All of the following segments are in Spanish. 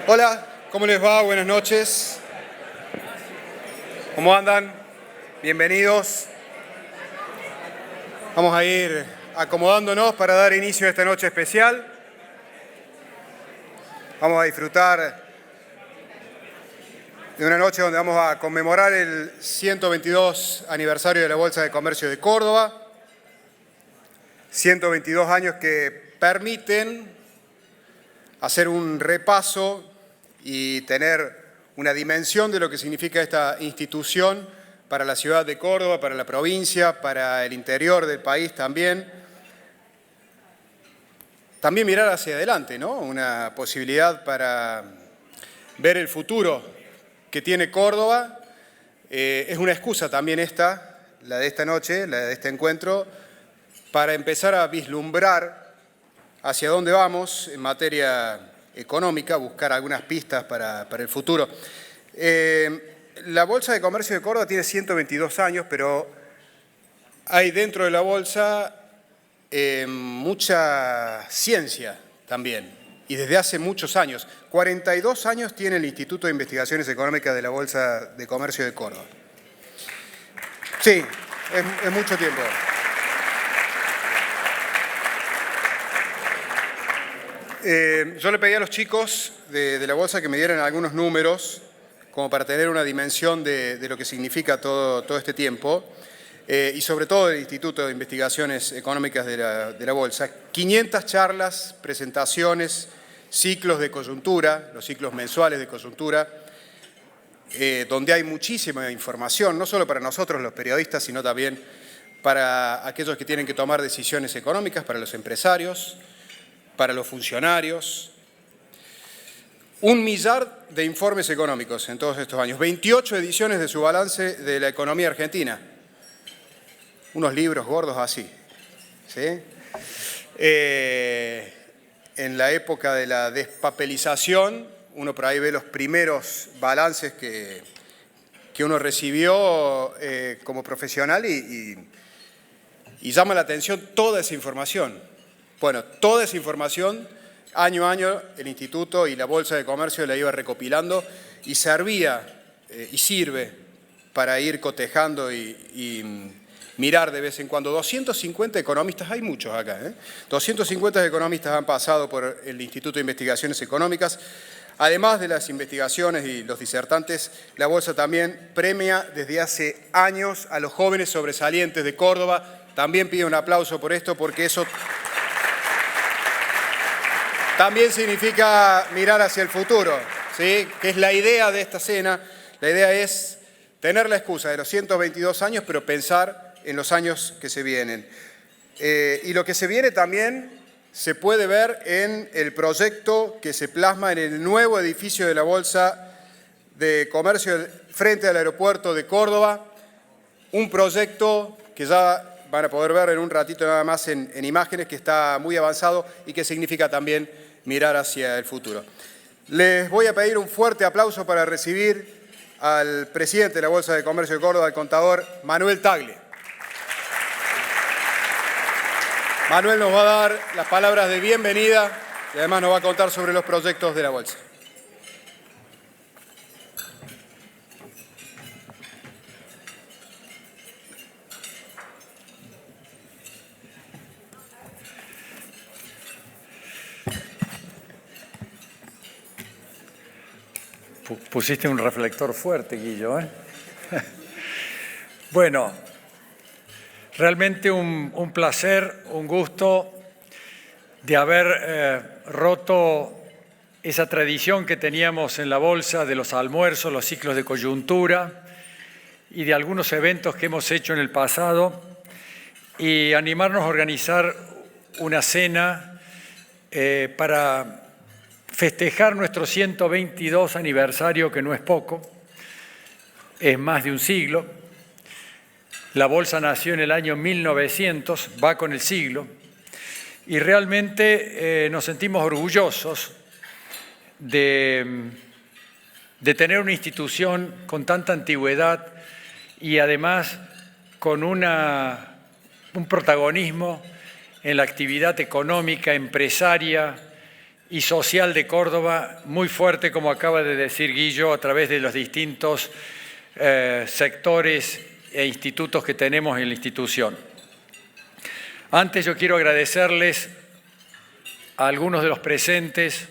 Hola, ¿cómo les va? Buenas noches. ¿Cómo andan? Bienvenidos. Vamos a ir acomodándonos para dar inicio a esta noche especial. Vamos a disfrutar de una noche donde vamos a conmemorar el 122 aniversario de la Bolsa de Comercio de Córdoba. 122 años que permiten hacer un repaso y tener una dimensión de lo que significa esta institución para la ciudad de Córdoba, para la provincia, para el interior del país también. También mirar hacia adelante, ¿no? Una posibilidad para ver el futuro que tiene Córdoba. Es una excusa también esta, la de esta noche, la de este encuentro, para empezar a vislumbrar hacia dónde vamos en materia económica, buscar algunas pistas para el futuro. La Bolsa de Comercio de Córdoba tiene 122 años, pero hay dentro de la Bolsa mucha ciencia también, y desde hace muchos años. 42 años tiene el Instituto de Investigaciones Económicas de la Bolsa de Comercio de Córdoba. Sí, es mucho tiempo. Yo le pedí a los chicos de la Bolsa que me dieran algunos números como para tener una dimensión de lo que significa todo este tiempo y sobre todo el Instituto de Investigaciones Económicas de la Bolsa. 500 charlas, presentaciones, ciclos de coyuntura, los ciclos mensuales de coyuntura, donde hay muchísima información, no solo para nosotros los periodistas, sino también para aquellos que tienen que tomar decisiones económicas, para los empresarios, para los funcionarios. 1 millar de informes económicos en todos estos años, 28 ediciones de su balance de la economía argentina. Unos libros gordos así, ¿sí? En la época de la despapelización, uno por ahí ve los primeros balances que uno recibió como profesional y llama la atención toda esa información. Bueno, toda esa información, año a año, el Instituto y la Bolsa de Comercio la iba recopilando y servía y sirve para ir cotejando y mirar de vez en cuando. 250 economistas, hay muchos acá, 250 economistas han pasado por el Instituto de Investigaciones Económicas. Además de las investigaciones y los disertantes, la Bolsa también premia desde hace años a los jóvenes sobresalientes de Córdoba. También pido un aplauso por esto, porque eso también significa mirar hacia el futuro, ¿sí? Que es la idea de esta cena. La idea es tener la excusa de los 122 años, pero pensar en los años que se vienen. Y lo que se viene también se puede ver en el proyecto que se plasma en el nuevo edificio de la Bolsa de Comercio frente al aeropuerto de Córdoba. Un proyecto que ya van a poder ver en un ratito nada más en imágenes, que está muy avanzado y que significa también mirar hacia el futuro. Les voy a pedir un fuerte aplauso para recibir al presidente de la Bolsa de Comercio de Córdoba, el contador Manuel Tagle. Manuel nos va a dar las palabras de bienvenida y además nos va a contar sobre los proyectos de la Bolsa. Pusiste un reflector fuerte, Guillo, ¿eh? Bueno, realmente un placer, un gusto de haber roto esa tradición que teníamos en la Bolsa de los almuerzos, los ciclos de coyuntura y de algunos eventos que hemos hecho en el pasado, y animarnos a organizar una cena para festejar nuestro 122 aniversario, que no es poco, es más de un siglo. La Bolsa nació en el año 1900, va con el siglo, y realmente nos sentimos orgullosos de tener una institución con tanta antigüedad y además con un protagonismo en la actividad económica, empresaria y social de Córdoba muy fuerte, como acaba de decir Guillo, a través de los distintos sectores e institutos que tenemos en la institución. Antes yo quiero agradecerles a algunos de los presentes.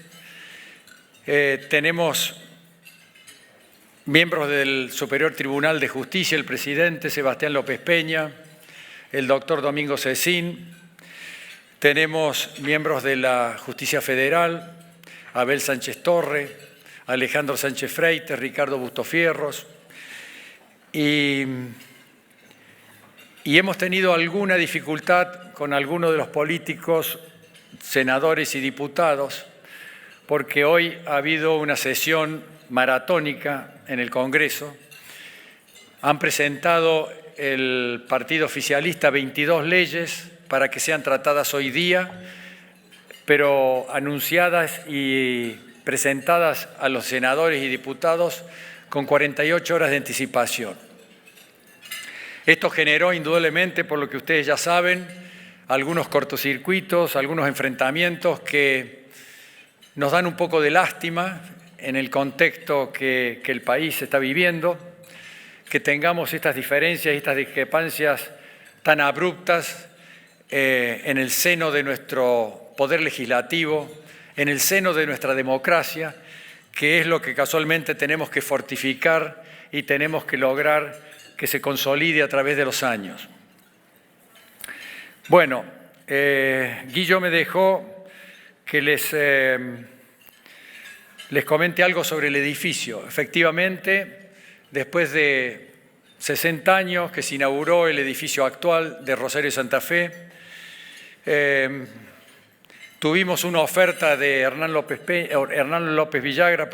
Tenemos miembros del Superior Tribunal de Justicia, el presidente Sebastián López Peña, el doctor Domingo Cecín. Tenemos miembros de la Justicia Federal, Abel Sánchez Torre, Alejandro Sánchez Freites, Ricardo Bustofierros. Y hemos tenido alguna dificultad con algunos de los políticos, senadores y diputados, porque hoy ha habido una sesión maratónica en el Congreso. Han presentado el partido oficialista 22 leyes para que sean tratadas hoy día, pero anunciadas y presentadas a los senadores y diputados con 48 horas de anticipación. Esto generó indudablemente, por lo que ustedes ya saben, algunos cortocircuitos, algunos enfrentamientos que nos dan un poco de lástima en el contexto que el país está viviendo, que tengamos estas diferencias y estas discrepancias tan abruptas en el seno de nuestro poder legislativo, en el seno de nuestra democracia, que es lo que casualmente tenemos que fortificar y tenemos que lograr que se consolide a través de los años. Bueno, Guillo me dejó que les comente algo sobre el edificio. Efectivamente, después de 60 años que se inauguró el edificio actual de Rosario Santa Fe, tuvimos una oferta de Hernán López Villagra,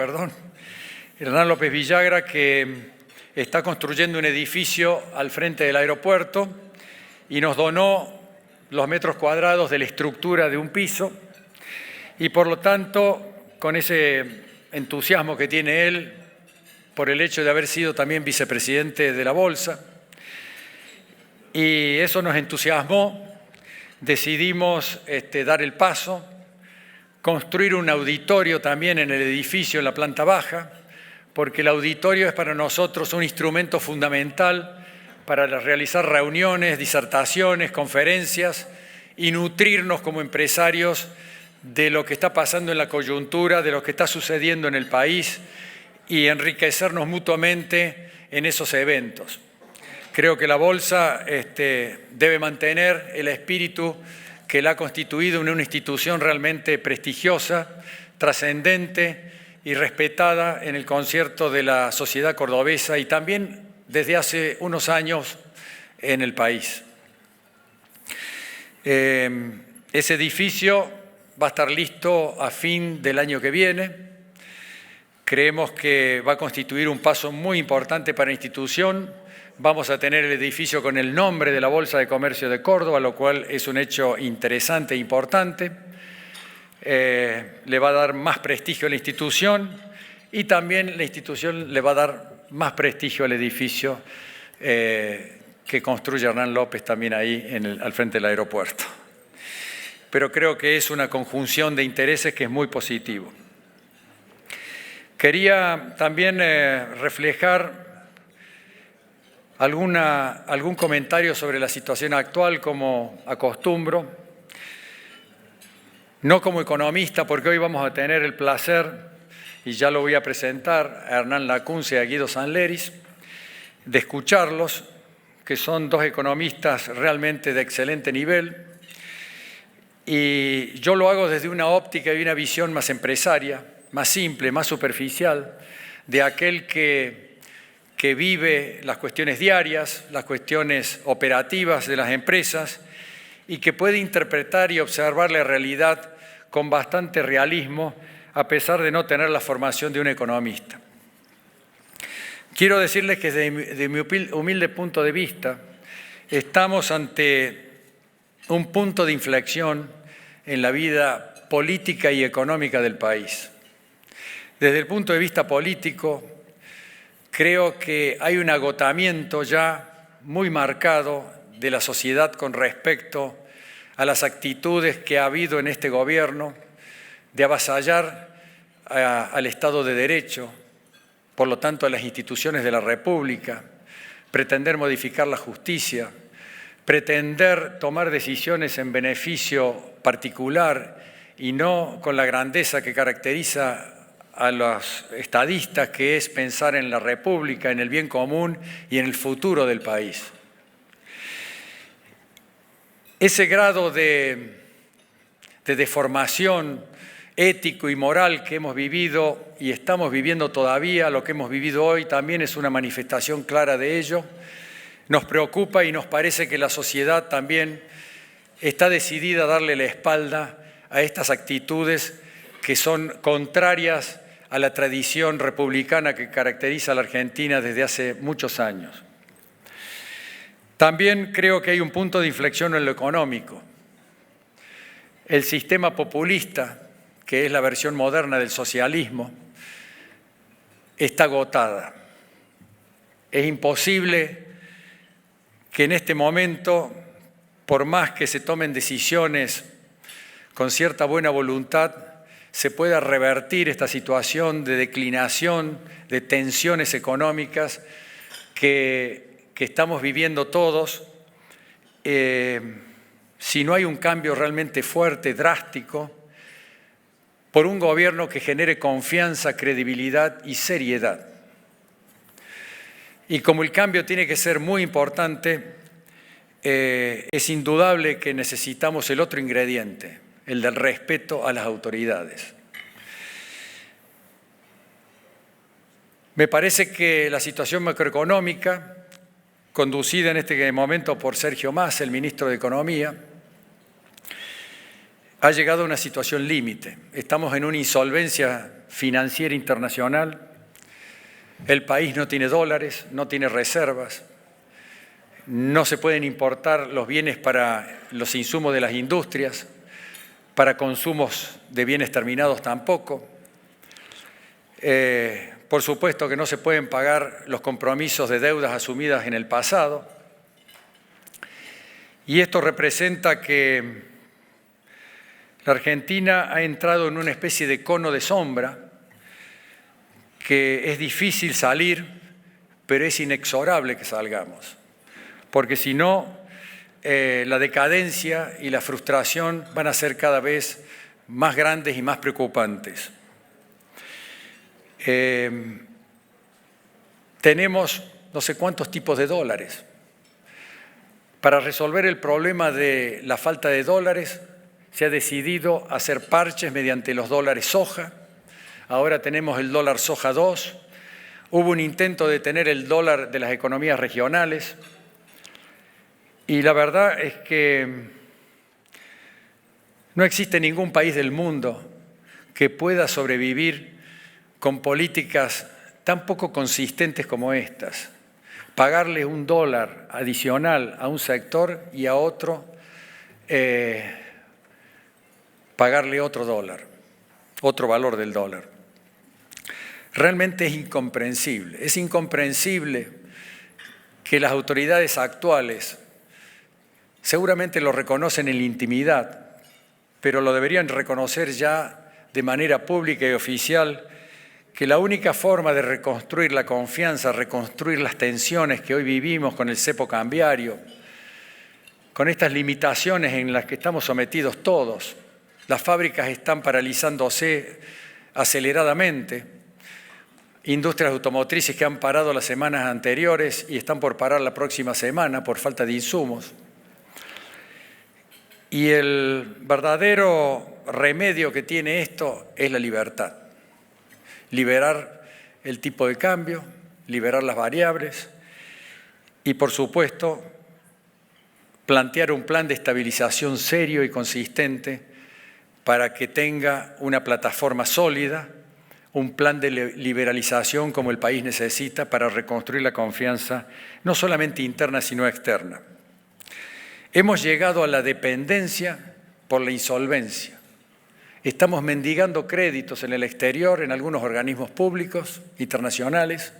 que está construyendo un edificio al frente del aeropuerto y nos donó los metros cuadrados de la estructura de un piso y por lo tanto con ese entusiasmo que tiene él por el hecho de haber sido también vicepresidente de la Bolsa y eso nos entusiasmó, decidimos dar el paso, construir un auditorio también en el edificio en la planta baja, porque el auditorio es para nosotros un instrumento fundamental para realizar reuniones, disertaciones, conferencias y nutrirnos como empresarios de lo que está pasando en la coyuntura, de lo que está sucediendo en el país y enriquecernos mutuamente en esos eventos. Creo que la Bolsa debe mantener el espíritu que la ha constituido en una institución realmente prestigiosa, trascendente y respetada en el concierto de la sociedad cordobesa y también desde hace unos años en el país. Ese edificio va a estar listo a fin del año que viene. Creemos que va a constituir un paso muy importante para la institución. Vamos a tener el edificio con el nombre de la Bolsa de Comercio de Córdoba, lo cual es un hecho interesante e importante. Le va a dar más prestigio a la institución y también la institución le va a dar más prestigio al edificio que construye Hernán López también ahí al frente del aeropuerto. Pero creo que es una conjunción de intereses que es muy positivo. Quería también reflejar algún comentario sobre la situación actual, como acostumbro. No como economista, porque hoy vamos a tener el placer, y ya lo voy a presentar, a Hernán Lacunza y a Guido Sanleris, de escucharlos, que son dos economistas realmente de excelente nivel, y yo lo hago desde una óptica y una visión más empresaria, más simple, más superficial, de aquel que vive las cuestiones diarias, las cuestiones operativas de las empresas, y que puede interpretar y observar la realidad con bastante realismo, a pesar de no tener la formación de un economista. Quiero decirles que desde mi humilde punto de vista, estamos ante un punto de inflexión en la vida política y económica del país. Desde el punto de vista político, creo que hay un agotamiento ya muy marcado de la sociedad con respecto a las actitudes que ha habido en este gobierno de avasallar al Estado de Derecho, por lo tanto a las instituciones de la República, pretender modificar la justicia, pretender tomar decisiones en beneficio particular y no con la grandeza que caracteriza a los estadistas, que es pensar en la República, en el bien común y en el futuro del país. Ese grado de deformación ético y moral que hemos vivido y estamos viviendo todavía, lo que hemos vivido hoy también es una manifestación clara de ello. Nos preocupa y nos parece que la sociedad también está decidida a darle la espalda a estas actitudes que son contrarias a la tradición republicana que caracteriza a la Argentina desde hace muchos años. También creo que hay un punto de inflexión en lo económico. El sistema populista, que es la versión moderna del socialismo, está agotada. Es imposible que en este momento, por más que se tomen decisiones con cierta buena voluntad, se pueda revertir esta situación de declinación, de tensiones económicas que estamos viviendo todos, si no hay un cambio realmente fuerte, drástico, por un gobierno que genere confianza, credibilidad y seriedad. Y como el cambio tiene que ser muy importante, es indudable que necesitamos el otro ingrediente, el del respeto a las autoridades. Me parece que la situación macroeconómica, conducida en este momento por Sergio Massa, el ministro de Economía, ha llegado a una situación límite. Estamos en una insolvencia financiera internacional. El país no tiene dólares, no tiene reservas, no se pueden importar los bienes para los insumos de las industrias, para consumos de bienes terminados tampoco. Por supuesto que no se pueden pagar los compromisos de deudas asumidas en el pasado. Y esto representa que la Argentina ha entrado en una especie de cono de sombra, que es difícil salir, pero es inexorable que salgamos. Porque si no, la decadencia y la frustración van a ser cada vez más grandes y más preocupantes. Tenemos no sé cuántos tipos de dólares. Para resolver el problema de la falta de dólares, se ha decidido hacer parches mediante los dólares soja. Ahora tenemos el dólar soja 2. Hubo un intento de tener el dólar de las economías regionales. Y la verdad es que no existe ningún país del mundo que pueda sobrevivir con políticas tan poco consistentes como estas. Pagarle un dólar adicional a un sector y a otro, pagarle otro dólar, otro valor del dólar. Realmente es incomprensible. Es incomprensible que las autoridades actuales seguramente lo reconocen en la intimidad, pero lo deberían reconocer ya de manera pública y oficial, que la única forma de reconstruir la confianza, reconstruir las tensiones que hoy vivimos con el cepo cambiario, con estas limitaciones en las que estamos sometidos todos, las fábricas están paralizándose aceleradamente, industrias automotrices que han parado las semanas anteriores y están por parar la próxima semana por falta de insumos. Y el verdadero remedio que tiene esto es la libertad. Liberar el tipo de cambio, liberar las variables y, por supuesto, plantear un plan de estabilización serio y consistente para que tenga una plataforma sólida, un plan de liberalización como el país necesita para reconstruir la confianza, no solamente interna, sino externa. Hemos llegado a la dependencia por la insolvencia. Estamos mendigando créditos en el exterior, en algunos organismos públicos, internacionales,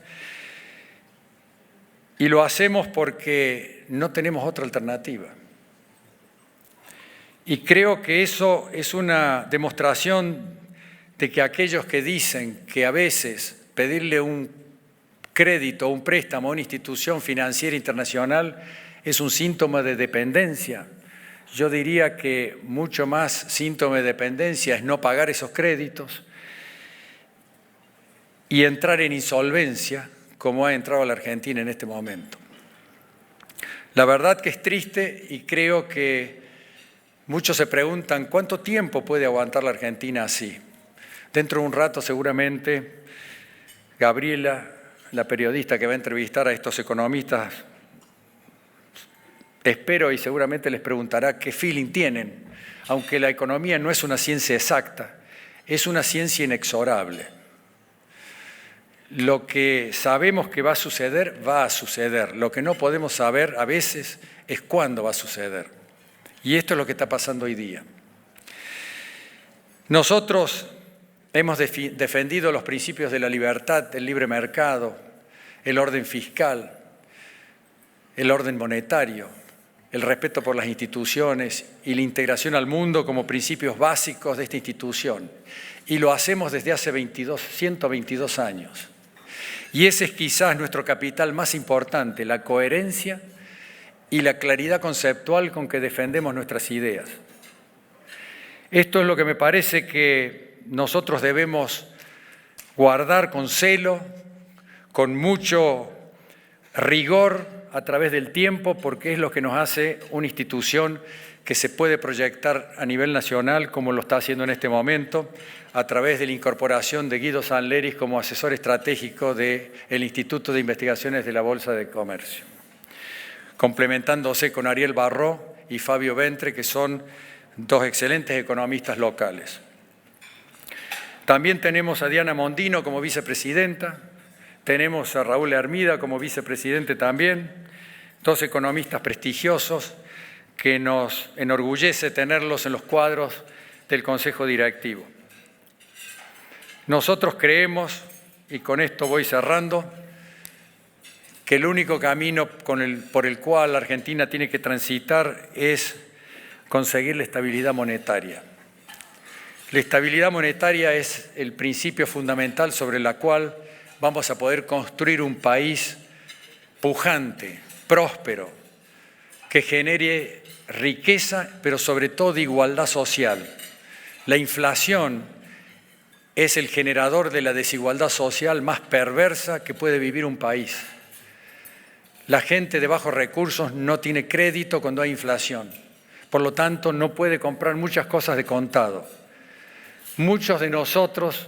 y lo hacemos porque no tenemos otra alternativa. Y creo que eso es una demostración de que aquellos que dicen que a veces pedirle un crédito o un préstamo a una institución financiera internacional es un síntoma de dependencia, yo diría que mucho más síntoma de dependencia es no pagar esos créditos y entrar en insolvencia como ha entrado la Argentina en este momento. La verdad que es triste y creo que muchos se preguntan ¿cuánto tiempo puede aguantar la Argentina así? Dentro de un rato seguramente Gabriela, la periodista que va a entrevistar a estos economistas, espero y seguramente les preguntará qué feeling tienen, aunque la economía no es una ciencia exacta, es una ciencia inexorable. Lo que sabemos que va a suceder, va a suceder. Lo que no podemos saber a veces es cuándo va a suceder. Y esto es lo que está pasando hoy día. Nosotros hemos defendido los principios de la libertad, del libre mercado, el orden fiscal, el orden monetario, el respeto por las instituciones y la integración al mundo como principios básicos de esta institución. Y lo hacemos desde hace 122 años. Y ese es quizás nuestro capital más importante, la coherencia y la claridad conceptual con que defendemos nuestras ideas. Esto es lo que me parece que nosotros debemos guardar con celo, con mucho rigor a través del tiempo, porque es lo que nos hace una institución que se puede proyectar a nivel nacional, como lo está haciendo en este momento, a través de la incorporación de Guido Sanleris como asesor estratégico del Instituto de Investigaciones de la Bolsa de Comercio, complementándose con Ariel Barró y Fabio Ventre, que son dos excelentes economistas locales. También tenemos a Diana Mondino como vicepresidenta, tenemos a Raúl Hermida como vicepresidente también, dos economistas prestigiosos que nos enorgullece tenerlos en los cuadros del Consejo Directivo. Nosotros creemos, y con esto voy cerrando, que el único camino por el cual la Argentina tiene que transitar es conseguir la estabilidad monetaria. La estabilidad monetaria es el principio fundamental sobre el cual vamos a poder construir un país pujante, próspero, que genere riqueza, pero sobre todo igualdad social. La inflación es el generador de la desigualdad social más perversa que puede vivir un país. La gente de bajos recursos no tiene crédito cuando hay inflación. Por lo tanto, no puede comprar muchas cosas de contado. Muchos de nosotros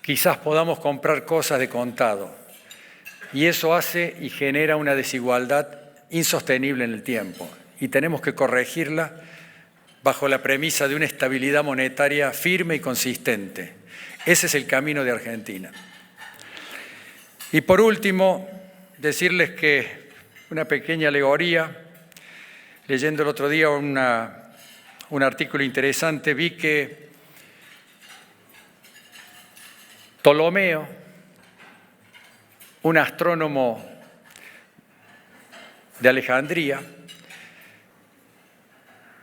quizás podamos comprar cosas de contado. Y eso hace y genera una desigualdad insostenible en el tiempo. Y tenemos que corregirla bajo la premisa de una estabilidad monetaria firme y consistente. Ese es el camino de Argentina. Y por último, decirles que una pequeña alegoría, leyendo el otro día un artículo interesante, vi que Ptolomeo, un astrónomo de Alejandría,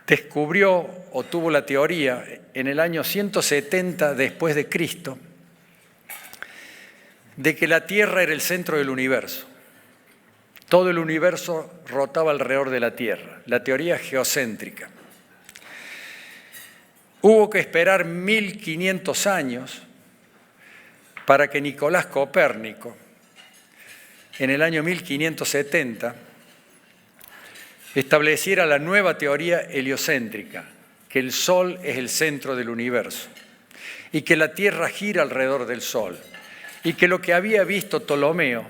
descubrió o tuvo la teoría en el año 170 después de Cristo de que la Tierra era el centro del universo. Todo el universo rotaba alrededor de la Tierra, la teoría geocéntrica. Hubo que esperar 1500 años para que Nicolás Copérnico, en el año 1570, estableciera la nueva teoría heliocéntrica, que el Sol es el centro del universo y que la Tierra gira alrededor del Sol y que lo que había visto Ptolomeo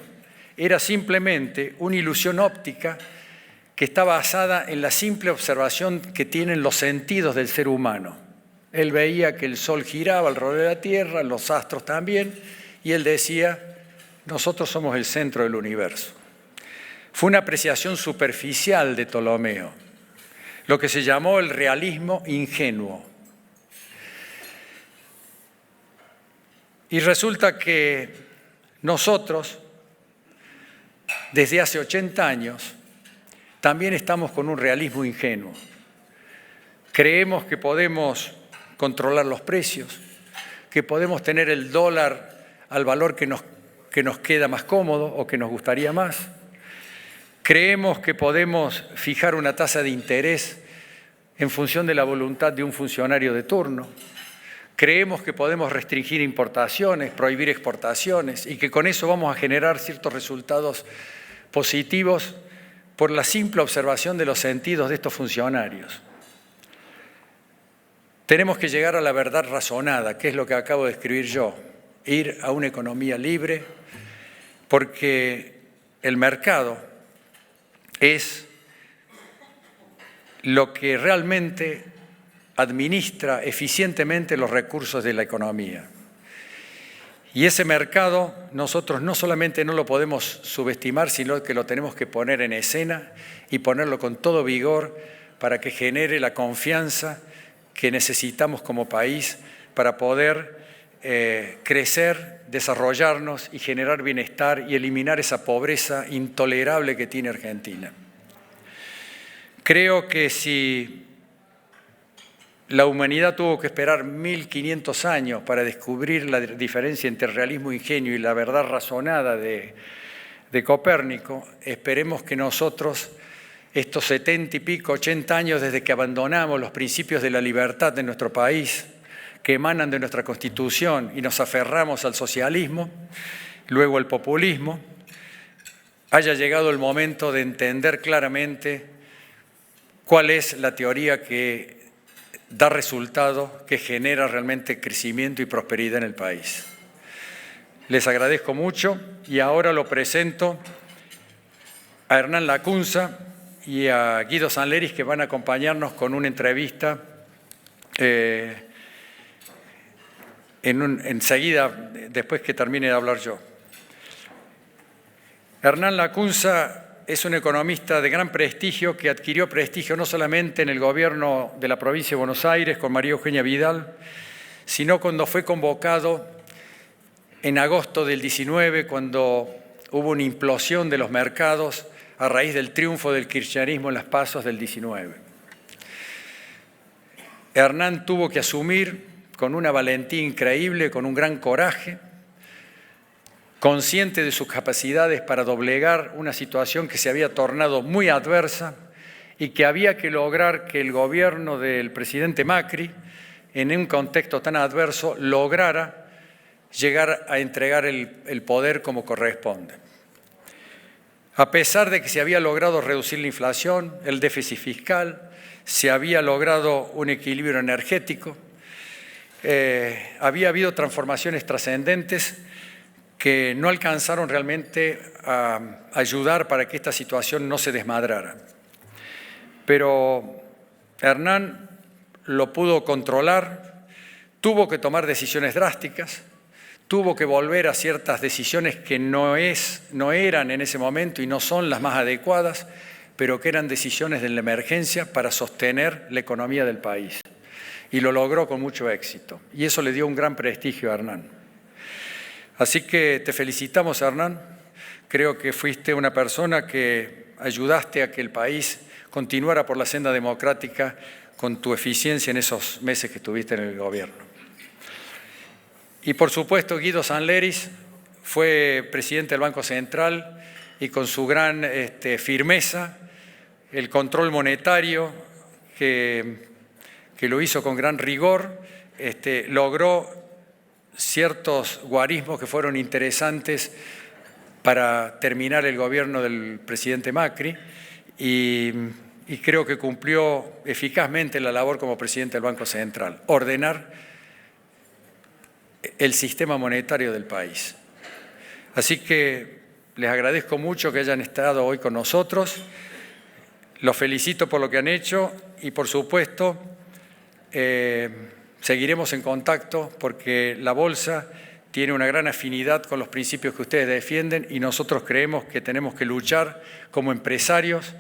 era simplemente una ilusión óptica que está basada en la simple observación que tienen los sentidos del ser humano. Él veía que el Sol giraba alrededor de la Tierra, los astros también, y él decía, nosotros somos el centro del universo. Fue una apreciación superficial de Ptolomeo, lo que se llamó el realismo ingenuo. Y resulta que nosotros, desde hace 80 años, también estamos con un realismo ingenuo. Creemos que podemos controlar los precios, que podemos tener el dólar al valor que nos queda más cómodo o que nos gustaría más. Creemos que podemos fijar una tasa de interés en función de la voluntad de un funcionario de turno. Creemos que podemos restringir importaciones, prohibir exportaciones y que con eso vamos a generar ciertos resultados positivos por la simple observación de los sentidos de estos funcionarios. Tenemos que llegar a la verdad razonada, que es lo que acabo de escribir yo, ir a una economía libre, porque el mercado es lo que realmente administra eficientemente los recursos de la economía. Y ese mercado nosotros no solamente no lo podemos subestimar, sino que lo tenemos que poner en escena y ponerlo con todo vigor para que genere la confianza que necesitamos como país para poder crecer, desarrollarnos y generar bienestar y eliminar esa pobreza intolerable que tiene Argentina. Creo que si la humanidad tuvo que esperar 1500 años para descubrir la diferencia entre el realismo ingenuo y la verdad razonada de Copérnico, esperemos que nosotros, estos 70 y pico, 80 años desde que abandonamos los principios de la libertad de nuestro país, que emanan de nuestra Constitución y nos aferramos al socialismo, luego al populismo, haya llegado el momento de entender claramente cuál es la teoría que da resultado, que genera realmente crecimiento y prosperidad en el país. Les agradezco mucho y ahora lo presento a Hernán Lacunza y a Guido Sanleris, que van a acompañarnos con una entrevista enseguida, después que termine de hablar yo. Hernán Lacunza es un economista de gran prestigio que adquirió prestigio no solamente en el gobierno de la provincia de Buenos Aires con María Eugenia Vidal, sino cuando fue convocado en agosto del 19, cuando hubo una implosión de los mercados a raíz del triunfo del kirchnerismo en las PASO del 19. Hernán tuvo que asumir con una valentía increíble, con un gran coraje, consciente de sus capacidades para doblegar una situación que se había tornado muy adversa y que había que lograr que el gobierno del presidente Macri, en un contexto tan adverso, lograra llegar a entregar el poder como corresponde. A pesar de que se había logrado reducir la inflación, el déficit fiscal, se había logrado un equilibrio energético, había habido transformaciones trascendentes que no alcanzaron realmente a ayudar para que esta situación no se desmadrara. Pero Hernán lo pudo controlar, tuvo que tomar decisiones drásticas, tuvo que volver a ciertas decisiones que no eran en ese momento y no son las más adecuadas, pero que eran decisiones de la emergencia para sostener la economía del país. Y lo logró con mucho éxito. Y eso le dio un gran prestigio a Hernán. Así que te felicitamos, Hernán. Creo que fuiste una persona que ayudaste a que el país continuara por la senda democrática con tu eficiencia en esos meses que estuviste en el gobierno. Y por supuesto, Guido Sanleris fue presidente del Banco Central y con su gran firmeza, el control monetario que lo hizo con gran rigor, logró ciertos guarismos que fueron interesantes para terminar el gobierno del presidente Macri y creo que cumplió eficazmente la labor como presidente del Banco Central, ordenar el sistema monetario del país. Así que les agradezco mucho que hayan estado hoy con nosotros, los felicito por lo que han hecho y por supuesto seguiremos en contacto porque la Bolsa tiene una gran afinidad con los principios que ustedes defienden y nosotros creemos que tenemos que luchar como empresarios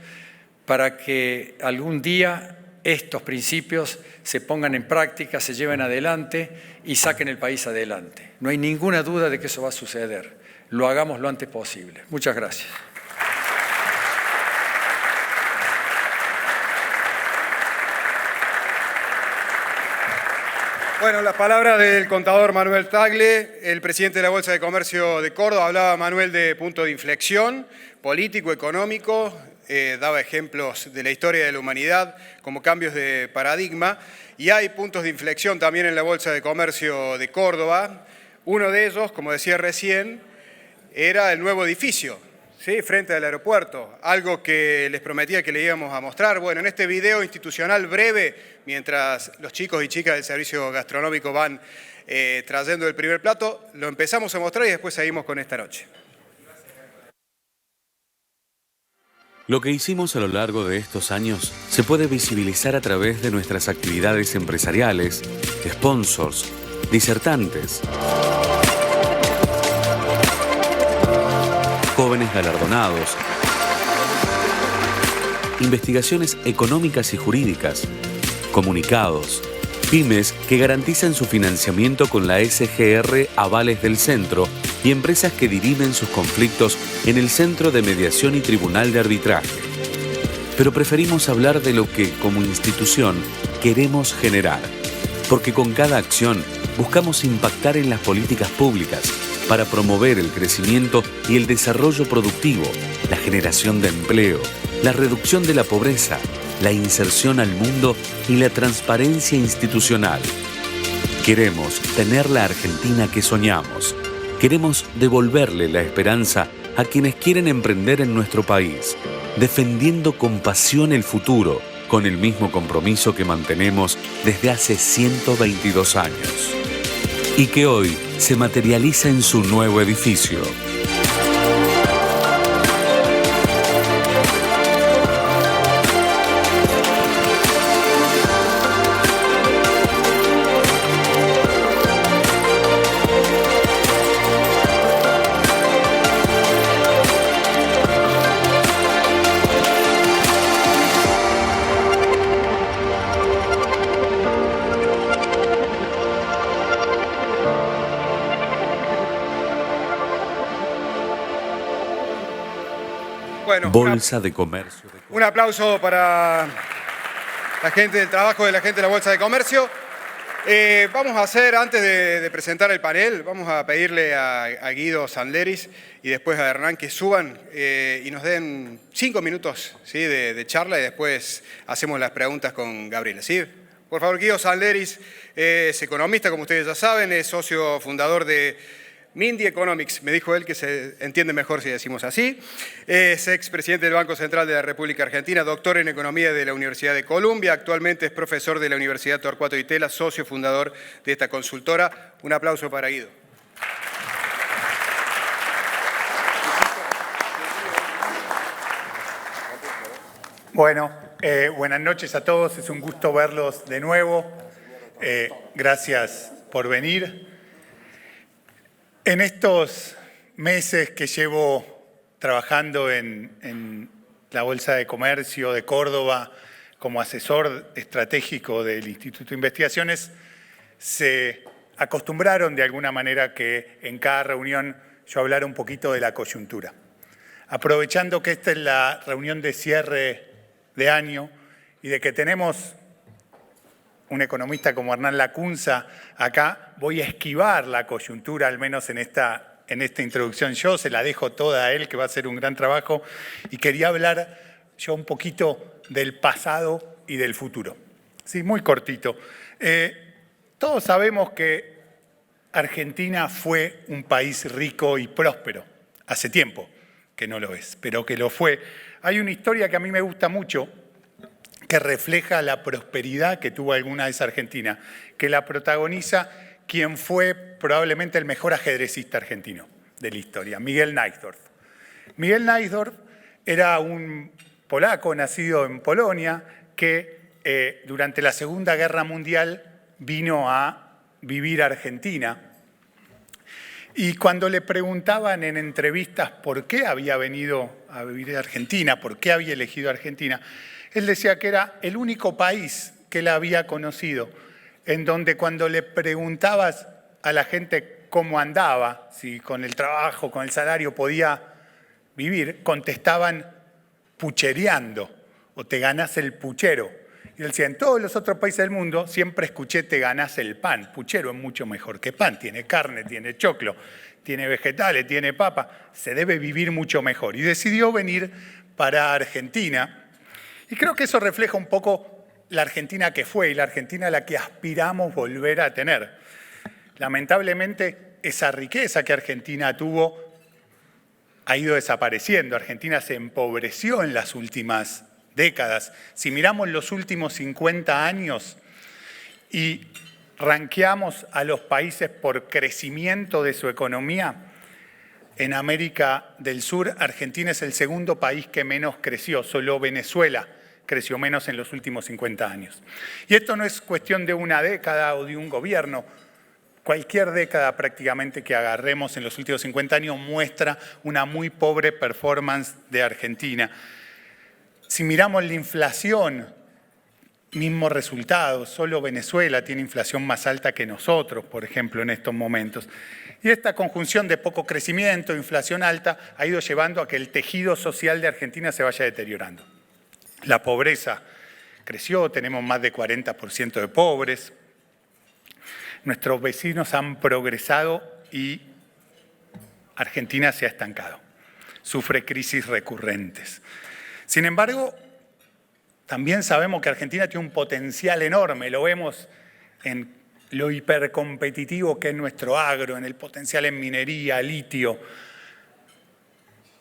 para que algún día estos principios se pongan en práctica, se lleven adelante y saquen el país adelante. No hay ninguna duda de que eso va a suceder. Lo hagamos lo antes posible. Muchas gracias. Bueno, las palabras del contador Manuel Tagle, el presidente de la Bolsa de Comercio de Córdoba. Hablaba Manuel de punto de inflexión político, económico, daba ejemplos de la historia de la humanidad como cambios de paradigma, y hay puntos de inflexión también en la Bolsa de Comercio de Córdoba. Uno de ellos, como decía recién, era el nuevo edificio, ¿sí?, frente al aeropuerto, algo que les prometía que le íbamos a mostrar. Bueno, en este video institucional breve, mientras los chicos y chicas del servicio gastronómico van trayendo el primer plato, lo empezamos a mostrar y después seguimos con esta noche. Lo que hicimos a lo largo de estos años se puede visibilizar a través de nuestras actividades empresariales, sponsors, disertantes, jóvenes galardonados, investigaciones económicas y jurídicas, comunicados, pymes que garantizan su financiamiento con la SGR Avales del Centro y empresas que dirimen sus conflictos en el Centro de Mediación y Tribunal de Arbitraje. Pero preferimos hablar de lo que, como institución, queremos generar, porque con cada acción buscamos impactar en las políticas públicas para promover el crecimiento y el desarrollo productivo, la generación de empleo, la reducción de la pobreza, la inserción al mundo y la transparencia institucional. Queremos tener la Argentina que soñamos. Queremos devolverle la esperanza a quienes quieren emprender en nuestro país, defendiendo con pasión el futuro, con el mismo compromiso que mantenemos desde hace 122 años. Y que hoy se materializa en su nuevo edificio. Bueno, Bolsa de Comercio. Un aplauso para la gente del trabajo de la gente de la Bolsa de Comercio. Vamos a hacer, antes de presentar el panel, vamos a pedirle a Guido Sandleris y después a Hernán que suban y nos den 5 minutos, ¿sí?, de charla, y después hacemos las preguntas con Gabriela, ¿sí? Por favor, Guido Sandleris es economista, como ustedes ya saben, es socio fundador de Mindy Economics, me dijo él que se entiende mejor si decimos así. Es expresidente del Banco Central de la República Argentina, doctor en Economía de la Universidad de Columbia, actualmente es profesor de la Universidad Torcuato Di Tella, socio fundador de esta consultora. Un aplauso para Guido. Bueno, buenas noches a todos, es un gusto verlos de nuevo. Gracias por venir. En estos meses que llevo trabajando en la Bolsa de Comercio de Córdoba como asesor estratégico del Instituto de Investigaciones, se acostumbraron de alguna manera que en cada reunión yo hablara un poquito de la coyuntura. Aprovechando que esta es la reunión de cierre de año y de que tenemos un economista como Hernán Lacunza acá, voy a esquivar la coyuntura, al menos en esta introducción. Yo se la dejo toda a él, que va a hacer un gran trabajo, y quería hablar yo un poquito del pasado y del futuro. Sí, muy cortito. Todos sabemos que Argentina fue un país rico y próspero. Hace tiempo que no lo es, pero que lo fue. Hay una historia que a mí me gusta mucho, que refleja la prosperidad que tuvo alguna vez Argentina, que la protagoniza quien fue probablemente el mejor ajedrecista argentino de la historia, Miguel Najdorf. Miguel Najdorf era un polaco nacido en Polonia que durante la Segunda Guerra Mundial vino a vivir a Argentina. Y cuando le preguntaban en entrevistas por qué había venido a vivir a Argentina, por qué había elegido Argentina, él decía que era el único país que él había conocido en donde cuando le preguntabas a la gente cómo andaba, si con el trabajo, con el salario podía vivir, contestaban puchereando o te ganás el puchero. Y él decía, en todos los otros países del mundo siempre escuché te ganás el pan. Puchero es mucho mejor que pan, tiene carne, tiene choclo, tiene vegetales, tiene papa, se debe vivir mucho mejor. Y decidió venir para Argentina. Y creo que eso refleja un poco la Argentina que fue y la Argentina a la que aspiramos volver a tener. Lamentablemente, esa riqueza que Argentina tuvo ha ido desapareciendo. Argentina se empobreció en las últimas décadas. Si miramos los últimos 50 años y ranqueamos a los países por crecimiento de su economía, en América del Sur, Argentina es el segundo país que menos creció, solo Venezuela creció menos en los últimos 50 años. Y esto no es cuestión de una década o de un gobierno. Cualquier década prácticamente que agarremos en los últimos 50 años muestra una muy pobre performance de Argentina. Si miramos la inflación, mismo resultado, solo Venezuela tiene inflación más alta que nosotros, por ejemplo, en estos momentos. Y esta conjunción de poco crecimiento, inflación alta, ha ido llevando a que el tejido social de Argentina se vaya deteriorando. La pobreza creció, tenemos más de 40% de pobres. Nuestros vecinos han progresado y Argentina se ha estancado. Sufre crisis recurrentes. Sin embargo, también sabemos que Argentina tiene un potencial enorme. Lo vemos en lo hipercompetitivo que es nuestro agro, en el potencial en minería, litio,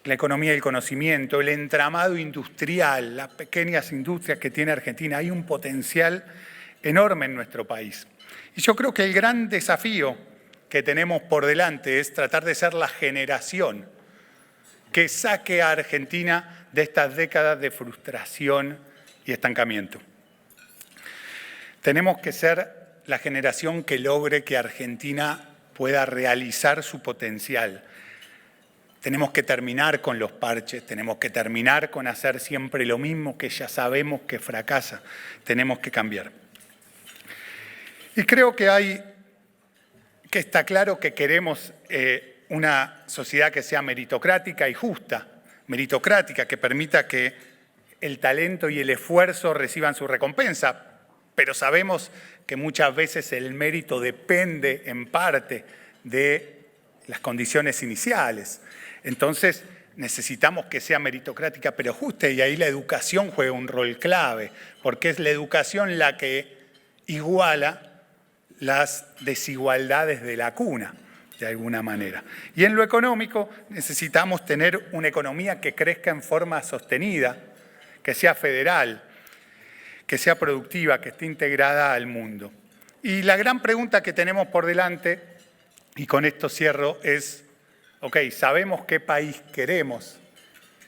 la economía del conocimiento, el entramado industrial, las pequeñas industrias que tiene Argentina. Hay un potencial enorme en nuestro país. Y yo creo que el gran desafío que tenemos por delante es tratar de ser la generación que saque a Argentina de estas décadas de frustración y estancamiento. Tenemos que ser la generación que logre que Argentina pueda realizar su potencial. Tenemos que terminar con los parches, tenemos que terminar con hacer siempre lo mismo que ya sabemos que fracasa. Tenemos que cambiar. Y creo que está claro que queremos una sociedad que sea meritocrática y justa, meritocrática, que permita que el talento y el esfuerzo reciban su recompensa, pero sabemos que muchas veces el mérito depende en parte de las condiciones iniciales. Entonces necesitamos que sea meritocrática pero justa, y ahí la educación juega un rol clave, porque es la educación la que iguala las desigualdades de la cuna, de alguna manera. Y en lo económico necesitamos tener una economía que crezca en forma sostenida, que sea federal, que sea productiva, que esté integrada al mundo. Y la gran pregunta que tenemos por delante, y con esto cierro, es, ok, sabemos qué país queremos.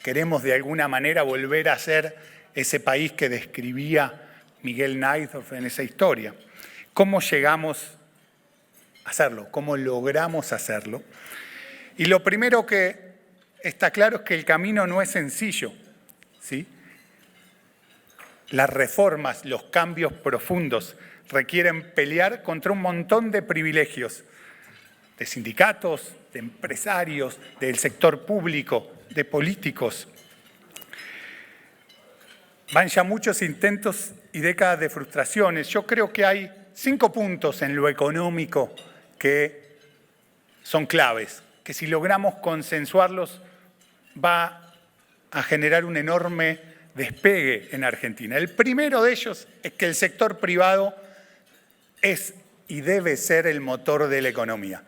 Queremos de alguna manera volver a ser ese país que describía Miguel Najdorf en esa historia. ¿Cómo llegamos a hacerlo? ¿Cómo logramos hacerlo? Y lo primero que está claro es que el camino no es sencillo, ¿sí? Las reformas, los cambios profundos requieren pelear contra un montón de privilegios, de sindicatos, de empresarios, del sector público, de políticos. Van ya muchos intentos y décadas de frustraciones. Yo creo que hay 5 puntos en lo económico que son claves, que si logramos consensuarlos va a generar un enorme despegue en Argentina. El primero de ellos es que el sector privado es y debe ser el motor de la economía.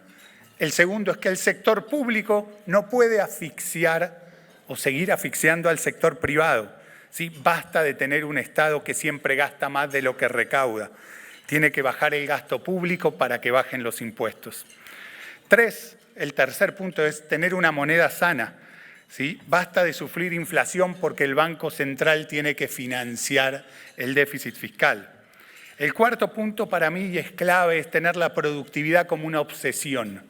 El segundo es que el sector público no puede asfixiar o seguir asfixiando al sector privado. ¿Sí? Basta de tener un Estado que siempre gasta más de lo que recauda. Tiene que bajar el gasto público para que bajen los impuestos. 3, el tercer punto es tener una moneda sana. ¿Sí? Basta de sufrir inflación porque el Banco Central tiene que financiar el déficit fiscal. El cuarto punto para mí es clave, es tener la productividad como una obsesión.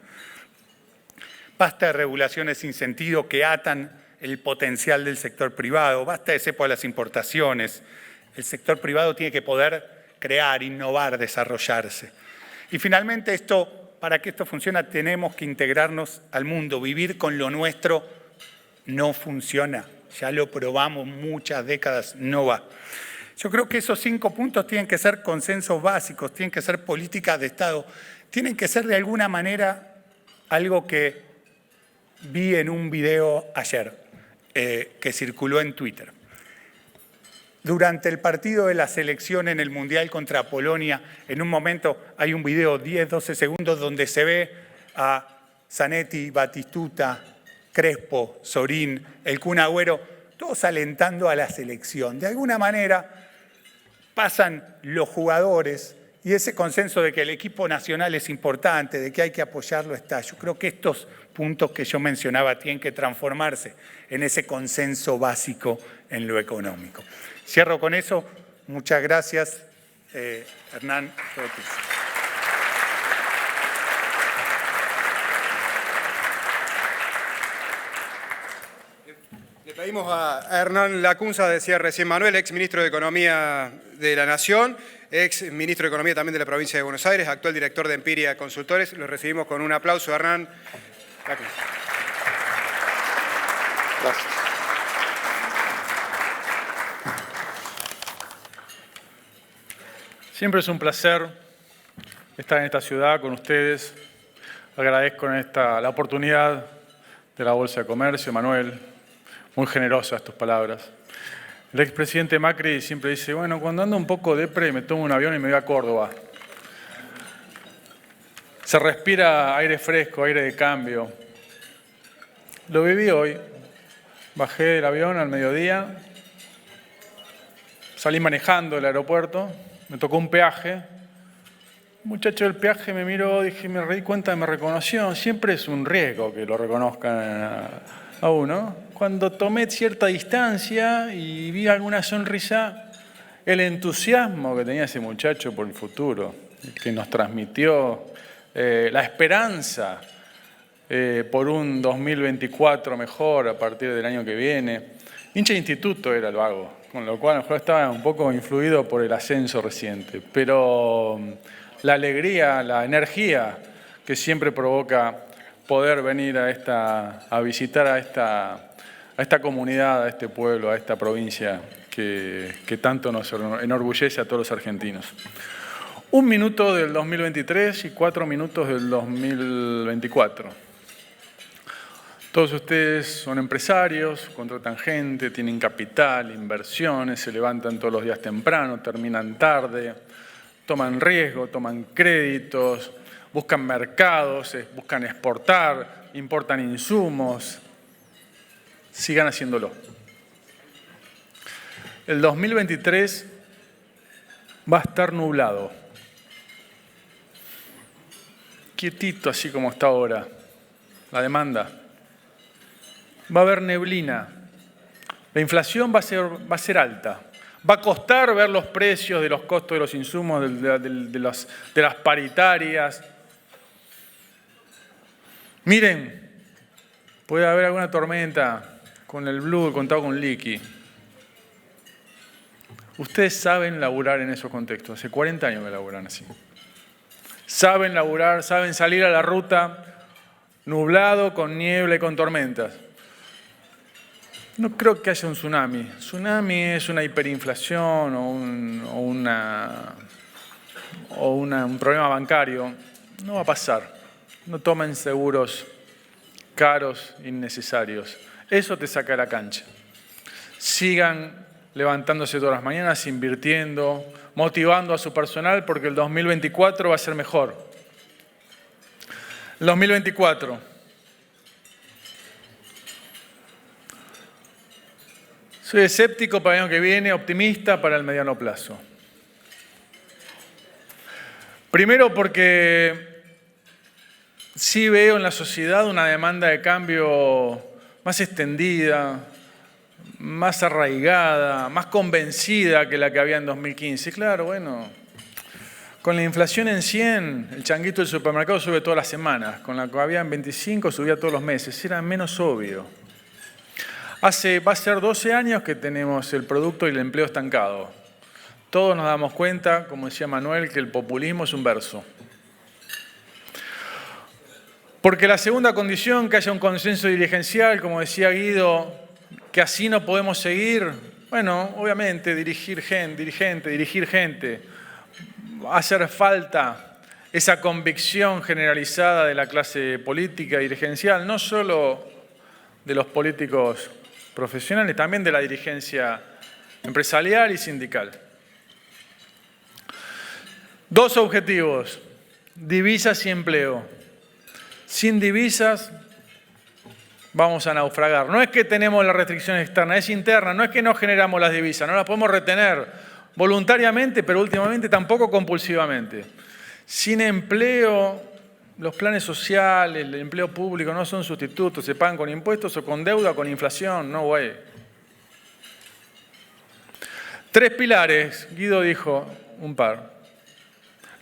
Basta de regulaciones sin sentido que atan el potencial del sector privado, basta de cepo a las importaciones. El sector privado tiene que poder crear, innovar, desarrollarse. Y finalmente, para que esto funcione, tenemos que integrarnos al mundo. Vivir con lo nuestro no funciona. Ya lo probamos muchas décadas, no va. Yo creo que esos 5 puntos tienen que ser consensos básicos, tienen que ser políticas de Estado, tienen que ser de alguna manera algo que vi en un video ayer que circuló en Twitter. Durante el partido de la selección en el Mundial contra Polonia, en un momento hay un video 10-12 segundos donde se ve a Zanetti, Batistuta, Crespo, Sorín, el Kun Agüero, todos alentando a la selección. De alguna manera pasan los jugadores y ese consenso de que el equipo nacional es importante, de que hay que apoyarlo está. Yo creo que estos puntos que yo mencionaba tienen que transformarse en ese consenso básico en lo económico. Cierro con eso. Muchas gracias, Hernán. Le pedimos a Hernán Lacunza, decía recién Manuel, ex ministro de Economía de la Nación, ex ministro de Economía también de la provincia de Buenos Aires, actual director de Empiria Consultores. Lo recibimos con un aplauso, Hernán Lacunza. Gracias. Siempre es un placer estar en esta ciudad con ustedes. Agradezco la oportunidad de la Bolsa de Comercio, Manuel. Muy generosas tus palabras. El expresidente Macri siempre dice, bueno, cuando ando un poco depre me tomo un avión y me voy a Córdoba. Se respira aire fresco, aire de cambio. Lo viví hoy. Bajé del avión al mediodía, salí manejando del aeropuerto, me tocó un peaje. Un muchacho del peaje me miró, dije, me di cuenta, me reconoció. Siempre es un riesgo que lo reconozcan a uno. Cuando tomé cierta distancia y vi alguna sonrisa, el entusiasmo que tenía ese muchacho por el futuro, que nos transmitió la esperanza por un 2024 mejor a partir del año que viene. Hincha de instituto era el vago, con lo cual a lo mejor estaba un poco influido por el ascenso reciente, pero la alegría, la energía que siempre provoca poder venir a visitar a esta comunidad, a este pueblo, a esta provincia que tanto nos enorgullece a todos los argentinos. 1 minuto del 2023 y 4 minutos del 2024. Todos ustedes son empresarios, contratan gente, tienen capital, inversiones, se levantan todos los días temprano, terminan tarde, toman riesgo, toman créditos, buscan mercados, buscan exportar, importan insumos. Sigan haciéndolo. El 2023 va a estar nublado. Quietito, así como está ahora. La demanda. Va a haber neblina. La inflación va a ser alta. Va a costar ver los precios de los costos de los insumos, de las paritarias. Miren, puede haber alguna tormenta con el blue contado con liqui. Ustedes saben laburar en esos contextos. Hace 40 años que laburan así. Saben laburar, saben salir a la ruta nublado, con niebla y con tormentas. No creo que haya un tsunami. Tsunami es una hiperinflación o un problema bancario. No va a pasar. No tomen seguros caros, innecesarios. Eso te saca de la cancha. Sigan levantándose todas las mañanas, invirtiendo, motivando a su personal porque el 2024 va a ser mejor. El 2024. Soy escéptico para el año que viene, optimista para el mediano plazo. Primero porque sí veo en la sociedad una demanda de cambio más extendida, más arraigada, más convencida que la que había en 2015. Claro, bueno, con la inflación en 100, el changuito del supermercado sube todas las semanas. Con la que había en 25 subía todos los meses. Era menos obvio. Va a ser 12 años que tenemos el producto y el empleo estancado. Todos nos damos cuenta, como decía Manuel, que el populismo es un verso. Porque la segunda condición, que haya un consenso dirigencial, como decía Guido, que así no podemos seguir, Bueno, obviamente dirigir gente. Va a hacer falta esa convicción generalizada de la clase política y dirigencial, no solo de los políticos profesionales, también de la dirigencia empresarial y sindical. 2 objetivos, divisas y empleo. Sin divisas vamos a naufragar. No es que tenemos la restricción externa, es interna, no es que no generamos las divisas, no las podemos retener voluntariamente, pero últimamente tampoco compulsivamente. Sin empleo, los planes sociales, el empleo público no son sustitutos, se pagan con impuestos o con deuda o con inflación, no way. 3 pilares, Guido dijo un par.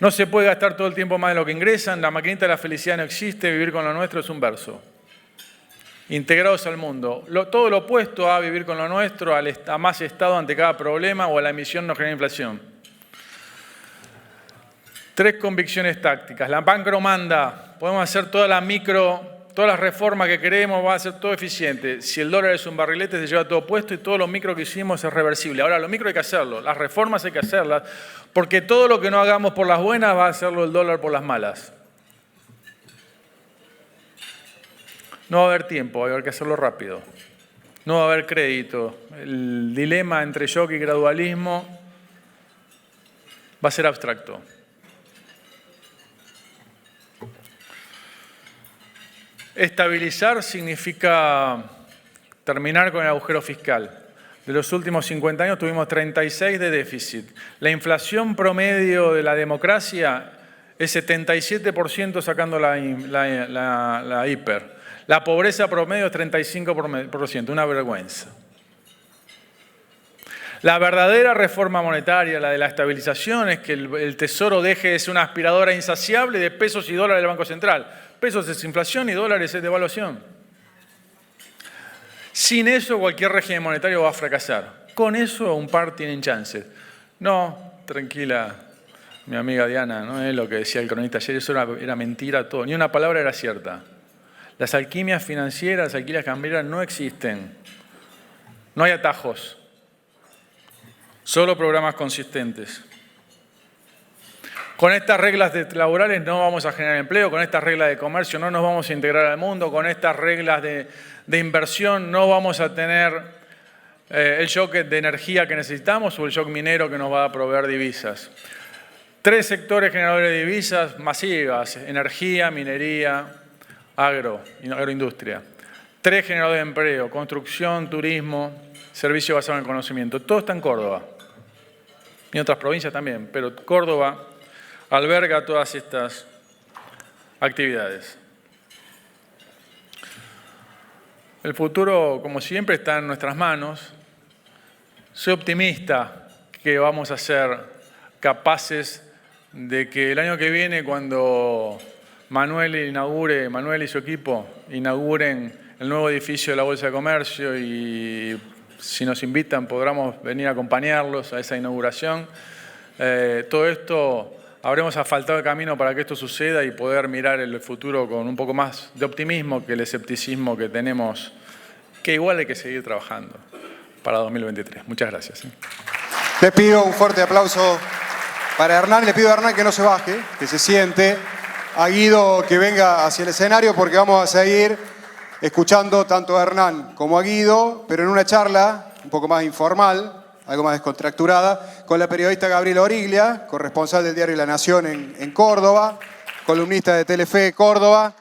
No se puede gastar todo el tiempo más de lo que ingresan, la maquinita de la felicidad no existe, vivir con lo nuestro es un verso. Integrados al mundo. Todo lo opuesto a vivir con lo nuestro, a más Estado ante cada problema o a la emisión no genera inflación. 3 convicciones tácticas. La macro manda. Podemos hacer todas las reformas que queremos, va a ser todo eficiente. Si el dólar es un barrilete, se lleva todo puesto y todo lo micro que hicimos es reversible. Ahora, lo micro hay que hacerlo. Las reformas hay que hacerlas, porque todo lo que no hagamos por las buenas va a hacerlo el dólar por las malas. No va a haber tiempo, va a haber que hacerlo rápido. No va a haber crédito. El dilema entre shock y gradualismo va a ser abstracto. Estabilizar significa terminar con el agujero fiscal. De los últimos 50 años tuvimos 36 de déficit. La inflación promedio de la democracia es 77% sacando la hiper. La pobreza promedio es 35%, una vergüenza. La verdadera reforma monetaria, la de la estabilización, es que el Tesoro deje de ser una aspiradora insaciable de pesos y dólares del Banco Central. Pesos es inflación y dólares es devaluación. Sin eso cualquier régimen monetario va a fracasar. Con eso un par tienen chances. No, tranquila, mi amiga Diana, no es lo que decía el cronista ayer, eso era mentira todo, ni una palabra era cierta. Las alquimias financieras, las alquimias cambiarias no existen. No hay atajos. Solo programas consistentes. Con estas reglas laborales no vamos a generar empleo, con estas reglas de comercio no nos vamos a integrar al mundo, con estas reglas de inversión no vamos a tener el shock de energía que necesitamos o el shock minero que nos va a proveer divisas. 3 sectores generadores de divisas masivas, energía, minería, agroindustria. 3 generadores de empleo, construcción, turismo, servicio basado en el conocimiento. Todo está en Córdoba. Y en otras provincias también, pero Córdoba alberga todas estas actividades. El futuro, como siempre, está en nuestras manos. Soy optimista que vamos a ser capaces de que el año que viene, cuando Manuel y su equipo inauguren el nuevo edificio de la Bolsa de Comercio y si nos invitan podamos venir a acompañarlos a esa inauguración. Todo esto habremos asfaltado el camino para que esto suceda y poder mirar el futuro con un poco más de optimismo que el escepticismo que tenemos, que igual hay que seguir trabajando para 2023. Muchas gracias. Les pido un fuerte aplauso para Hernán. Le pido a Hernán que no se baje, que se siente. A Guido que venga hacia el escenario porque vamos a seguir escuchando tanto a Hernán como a Guido, pero en una charla un poco más informal, algo más descontracturada, con la periodista Gabriela Origlia, corresponsal del diario La Nación en Córdoba, columnista de Telefe Córdoba.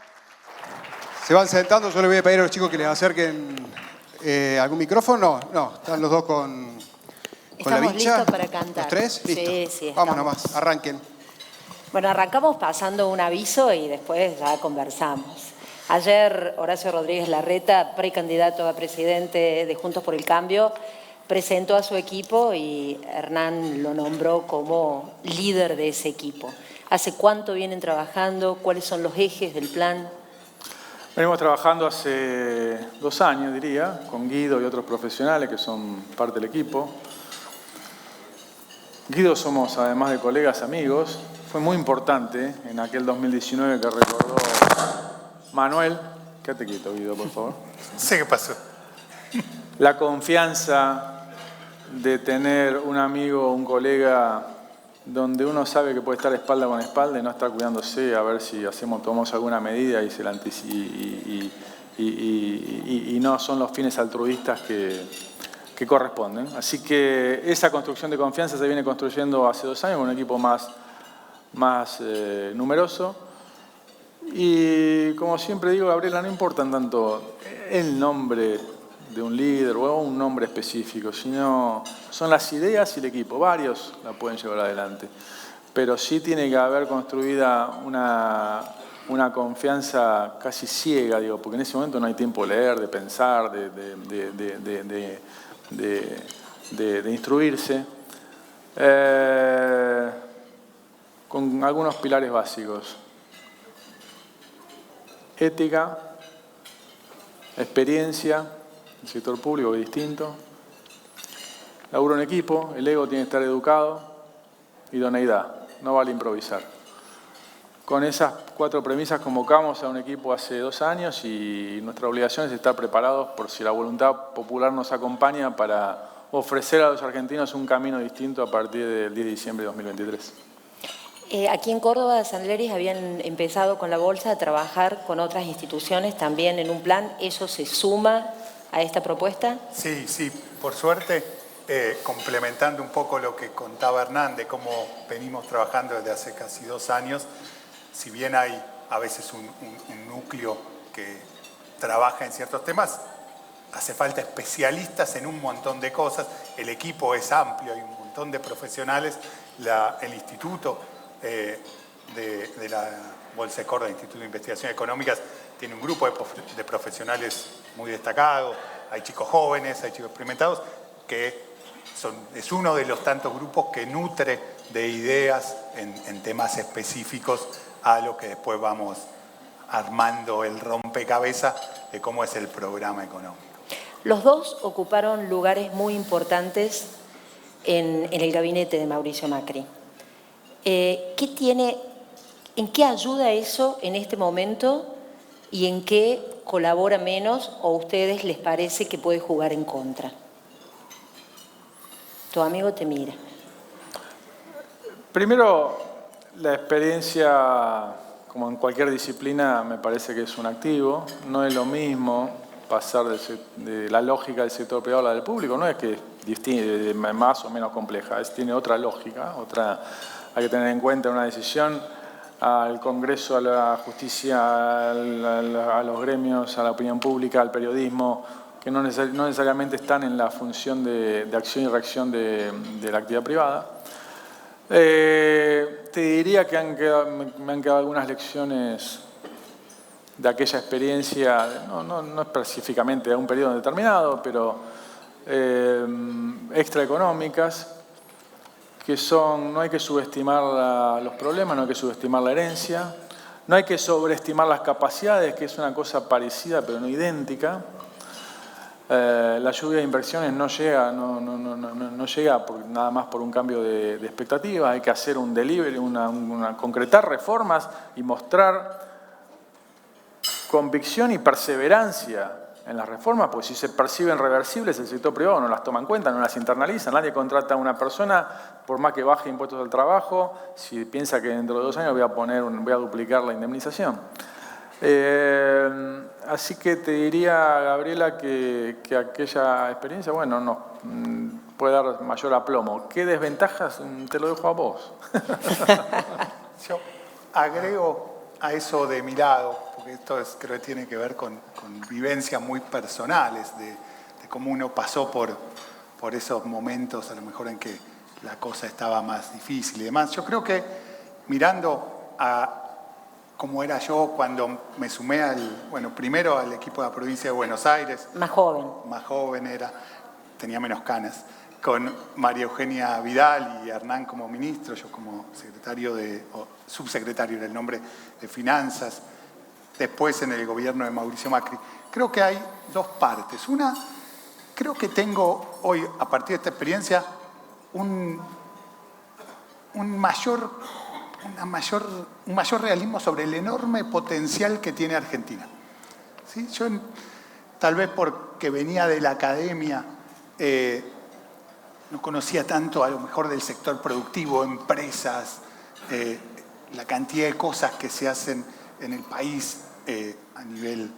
Se van sentando, yo les voy a pedir a los chicos que les acerquen algún micrófono. No, están los dos con la bicha. ¿Estamos listos para cantar? ¿Los 3? Listo. Sí, vamos nomás, arranquen. Bueno, arrancamos pasando un aviso y después ya conversamos. Ayer Horacio Rodríguez Larreta, precandidato a presidente de Juntos por el Cambio, presentó a su equipo y Hernán lo nombró como líder de ese equipo. ¿Hace cuánto vienen trabajando? ¿Cuáles son los ejes del plan? Venimos trabajando hace 2 años, diría, con Guido y otros profesionales que son parte del equipo. Guido somos, además de colegas, amigos. Fue muy importante en aquel 2019 que recordó Manuel. Quédate quieto, Guido, por favor. No sé qué pasó. La confianza de tener un amigo, un colega, donde uno sabe que puede estar espalda con espalda y no estar cuidándose a ver si tomamos alguna medida y no son los fines altruistas que corresponden. Así que esa construcción de confianza se viene construyendo hace 2 años con un equipo más numeroso. Y como siempre digo, Gabriela, no importan tanto el nombre de un líder o un nombre específico, sino son las ideas y el equipo. Varios la pueden llevar adelante, pero sí tiene que haber construida una confianza casi ciega, digo, porque en ese momento no hay tiempo de leer, de pensar, de instruirse, con algunos pilares básicos: ética, experiencia. El sector público es distinto. Laburo en equipo, el ego tiene que estar educado, idoneidad, no vale improvisar. Con esas 4 premisas convocamos a un equipo hace 2 años y nuestra obligación es estar preparados por si la voluntad popular nos acompaña para ofrecer a los argentinos un camino distinto a partir del 10 de diciembre de 2023. Aquí en Córdoba, Sandleris habían empezado con la Bolsa a trabajar con otras instituciones también en un plan. ¿Eso se suma a esta propuesta? Sí, por suerte, complementando un poco lo que contaba Hernán de cómo venimos trabajando desde hace casi 2 años, si bien hay a veces un núcleo que trabaja en ciertos temas, hace falta especialistas en un montón de cosas, el equipo es amplio, hay un montón de profesionales, el instituto de la Bolsa de Córdoba, Instituto de Investigación Económicas, tiene un grupo de profesionales muy destacados, hay chicos jóvenes, hay chicos experimentados, que es uno de los tantos grupos que nutre de ideas en temas específicos a lo que después vamos armando el rompecabezas de cómo es el programa económico. Los dos ocuparon lugares muy importantes en el gabinete de Mauricio Macri. ¿En qué ayuda eso en este momento y en qué colabora menos o a ustedes les parece que puede jugar en contra? Tu amigo te mira. Primero, la experiencia, como en cualquier disciplina, me parece que es un activo. No es lo mismo pasar de la lógica del sector privado a la del público. No es que es más o menos compleja, tiene otra lógica, hay que tener en cuenta una decisión al Congreso, a la justicia, a los gremios, a la opinión pública, al periodismo, que no necesariamente están en la función de acción y reacción de la actividad privada. Te diría que me han quedado algunas lecciones de aquella experiencia, no específicamente de un periodo determinado, pero extraeconómicas, que no hay que subestimar los problemas, no hay que subestimar la herencia, no hay que sobreestimar las capacidades, que es una cosa parecida pero no idéntica. La lluvia de inversiones no llega nada más por un cambio de expectativas, hay que hacer un delivery, concretar reformas y mostrar convicción y perseverancia en las reformas, pues si se perciben reversibles, el sector privado no las toma en cuenta, no las internaliza. Nadie contrata a una persona, por más que baje impuestos al trabajo, si piensa que dentro de 2 años voy a duplicar la indemnización. Así que te diría, Gabriela, que aquella experiencia, bueno, nos puede dar mayor aplomo. ¿Qué desventajas? Te lo dejo a vos. Yo agrego a eso de mi lado, porque esto creo que tiene que ver con vivencias muy personales, de cómo uno pasó por esos momentos, a lo mejor en que la cosa estaba más difícil y demás. Yo creo que mirando a cómo era yo cuando me sumé primero al equipo de la provincia de Buenos Aires. Más joven. Más joven tenía menos canas. Con María Eugenia Vidal y Hernán como ministro, yo como subsecretario era el nombre de Finanzas, después en el gobierno de Mauricio Macri. Creo que hay 2 partes. Una, creo que tengo hoy, a partir de esta experiencia, un mayor realismo sobre el enorme potencial que tiene Argentina. ¿Sí? Yo, tal vez porque venía de la academia, no conocía tanto a lo mejor del sector productivo, empresas, la cantidad de cosas que se hacen en el país a nivel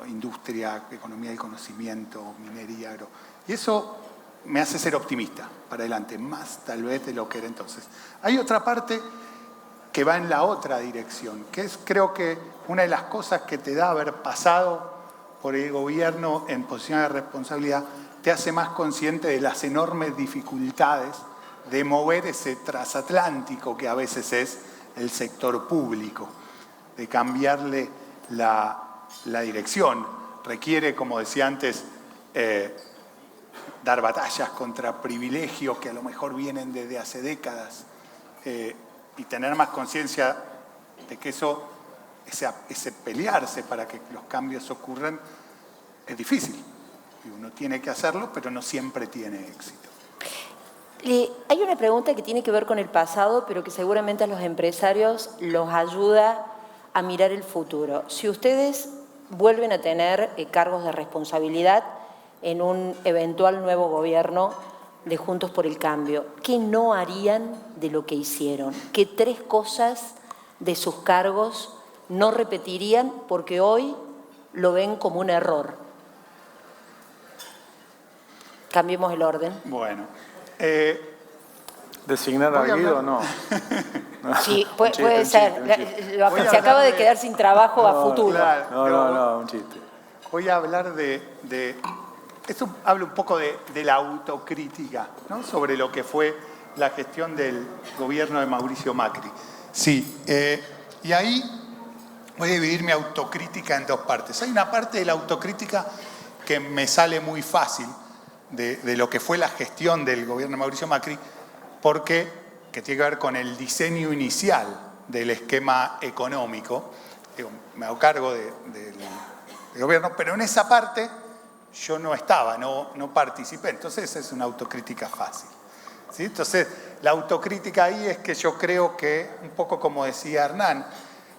industria, economía del conocimiento, minería, agro. Y eso me hace ser optimista para adelante, más tal vez de lo que era entonces. Hay otra parte que va en la otra dirección, que es creo que una de las cosas que te da haber pasado por el gobierno en posición de responsabilidad, te hace más consciente de las enormes dificultades de mover ese transatlántico que a veces es el sector público, de cambiarle la dirección. Requiere, como decía antes, dar batallas contra privilegios que a lo mejor vienen desde hace décadas y tener más conciencia de que ese pelearse para que los cambios ocurran es difícil. Y uno tiene que hacerlo, pero no siempre tiene éxito. Hay una pregunta que tiene que ver con el pasado, pero que seguramente a los empresarios los ayuda a mirar el futuro. Si ustedes vuelven a tener cargos de responsabilidad en un eventual nuevo gobierno de Juntos por el Cambio, ¿qué no harían de lo que hicieron? ¿Qué 3 cosas de sus cargos no repetirían porque hoy lo ven como un error? Cambiemos el orden. Bueno. ¿Designar a Guido o no? Sí, puede ser. Se acaba de quedar sin trabajo a futuro. Claro, No, un chiste. Voy a hablar esto habla un poco de la autocrítica, ¿no? Sobre lo que fue la gestión del gobierno de Mauricio Macri. Sí, y ahí voy a dividir mi autocrítica en 2 partes. Hay una parte de la autocrítica que me sale muy fácil de lo que fue la gestión del gobierno de Mauricio Macri, que tiene que ver con el diseño inicial del esquema económico. Me hago cargo del gobierno, pero en esa parte yo no estaba, no participé. Entonces es una autocrítica fácil, ¿sí? Entonces la autocrítica ahí es que yo creo que, un poco como decía Hernán,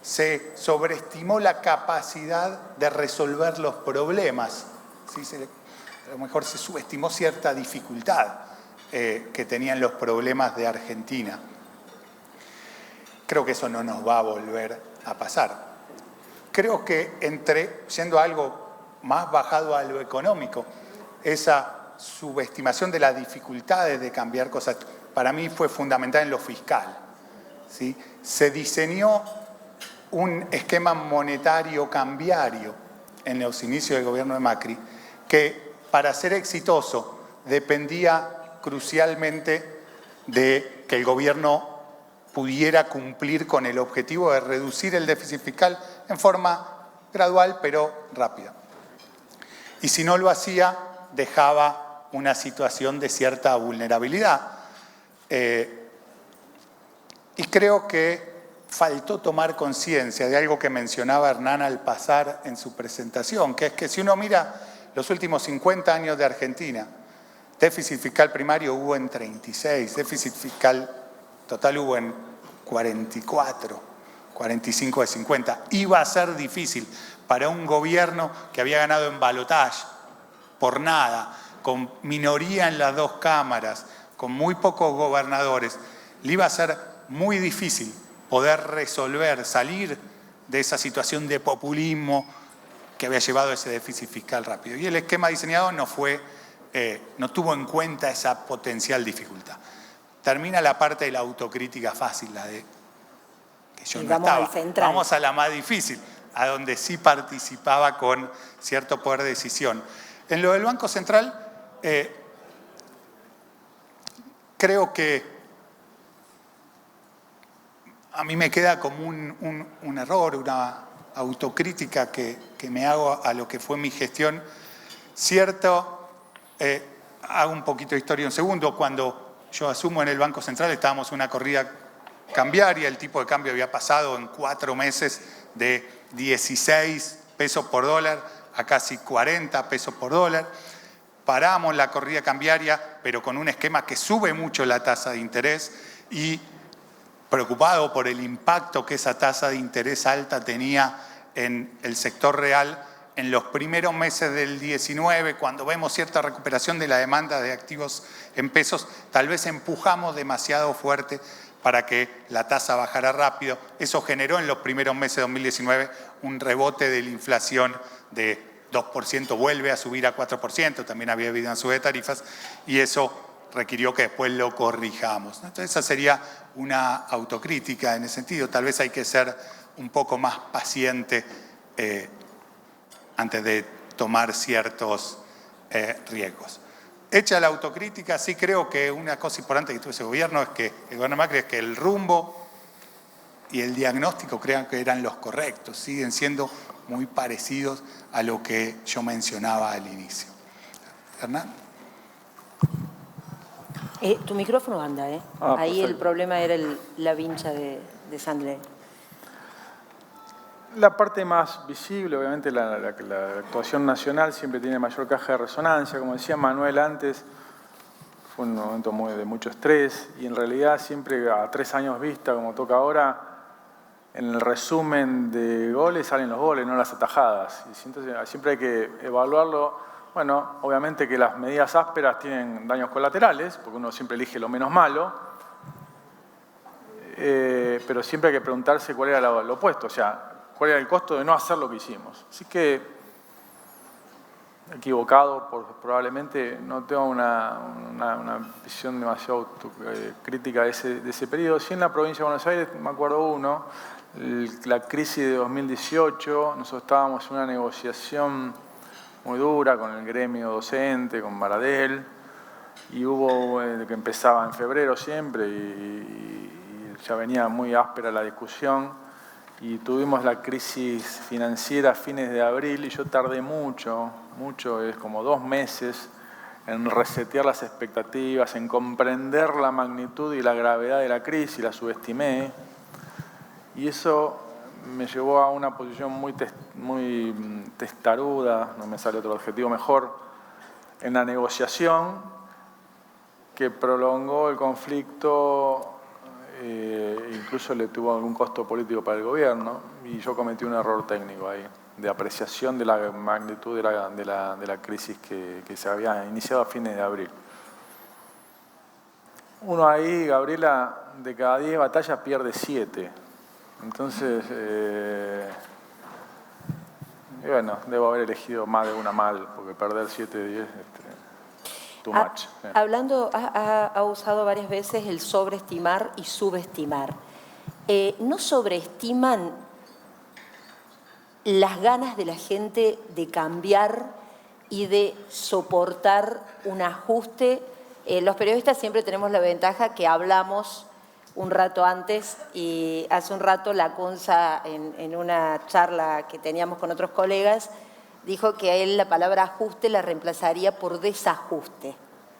se sobreestimó la capacidad de resolver los problemas, ¿sí? A lo mejor se subestimó cierta dificultad que tenían los problemas de Argentina. Creo que eso no nos va a volver a pasar. Creo que siendo algo más bajado a lo económico, esa subestimación de las dificultades de cambiar cosas, para mí fue fundamental en lo fiscal, ¿sí? Se diseñó un esquema monetario cambiario en los inicios del gobierno de Macri, que para ser exitoso dependía crucialmente de que el gobierno pudiera cumplir con el objetivo de reducir el déficit fiscal en forma gradual pero rápida. Y si no lo hacía, dejaba una situación de cierta vulnerabilidad. Y creo que faltó tomar conciencia de algo que mencionaba Hernán al pasar en su presentación, que es que si uno mira los últimos 50 años de Argentina, déficit fiscal primario hubo en 36, déficit fiscal total hubo en 44, 45 de 50. Iba a ser difícil para un gobierno que había ganado en balotaje por nada, con minoría en las 2 cámaras, con muy pocos gobernadores, le iba a ser muy difícil poder resolver, salir de esa situación de populismo que había llevado a ese déficit fiscal rápido. Y el esquema diseñado no tuvo en cuenta esa potencial dificultad. Termina la parte de la autocrítica fácil, la de que yo no estaba. Vamos a la más difícil, a donde sí participaba con cierto poder de decisión. En lo del Banco Central, creo que a mí me queda como un error, una autocrítica que me hago a lo que fue mi gestión. Hago un poquito de historia un segundo. Cuando yo asumo en el Banco Central estábamos en una corrida cambiaria, el tipo de cambio había pasado en 4 meses de 16 pesos por dólar a casi 40 pesos por dólar. Paramos la corrida cambiaria, pero con un esquema que sube mucho la tasa de interés y preocupado por el impacto que esa tasa de interés alta tenía en el sector real, en los primeros meses del 19, cuando vemos cierta recuperación de la demanda de activos en pesos, tal vez empujamos demasiado fuerte para que la tasa bajara rápido. Eso generó en los primeros meses de 2019 un rebote de la inflación de 2%, vuelve a subir a 4%, también había habido una subida de tarifas, y eso requirió que después lo corrijamos. Entonces esa sería una autocrítica en ese sentido. Tal vez hay que ser un poco más paciente antes de tomar ciertos riesgos. Hecha la autocrítica, sí creo que una cosa importante que tuvo ese gobierno es que el gobierno Macri es que el rumbo y el diagnóstico crean que eran los correctos, siguen siendo muy parecidos a lo que yo mencionaba al inicio. ¿Hernán? Tu micrófono anda, ¿eh? Ahí perfecto. El problema era la vincha de Sandler. La parte más visible, obviamente, la actuación nacional siempre tiene mayor caja de resonancia. Como decía Manuel antes, fue un momento de mucho estrés y en realidad siempre a 3 años vista, como toca ahora, en el resumen de goles salen los goles, no las atajadas. Y entonces siempre hay que evaluarlo. Bueno, obviamente que las medidas ásperas tienen daños colaterales, porque uno siempre elige lo menos malo, pero siempre hay que preguntarse cuál era lo opuesto, o sea, cuál era el costo de no hacer lo que hicimos. Así que, equivocado, probablemente no tengo una visión demasiado crítica de ese periodo. Sí, en la provincia de Buenos Aires, me acuerdo la crisis de 2018, nosotros estábamos en una negociación muy dura con el gremio docente, con Baradel, y hubo que empezaba en febrero siempre y ya venía muy áspera la discusión. Y tuvimos la crisis financiera a fines de abril y yo tardé mucho, es como 2 meses, en resetear las expectativas, en comprender la magnitud y la gravedad de la crisis, la subestimé. Y eso me llevó a una posición muy testaruda, no me sale otro adjetivo mejor, en la negociación que prolongó el conflicto. Incluso le tuvo algún costo político para el gobierno y yo cometí un error técnico ahí, de apreciación de la magnitud de la crisis que se había iniciado a fines de abril. Uno ahí, Gabriela, de cada 10 batallas pierde 7. Entonces, bueno, debo haber elegido más de una mal, porque perder 7 de 10... Hablando, ha usado varias veces el sobreestimar y subestimar. ¿No sobreestiman las ganas de la gente de cambiar y de soportar un ajuste? Los periodistas siempre tenemos la ventaja que hablamos un rato antes y hace un rato la Cunza en una charla que teníamos con otros colegas dijo que a él la palabra ajuste la reemplazaría por desajuste,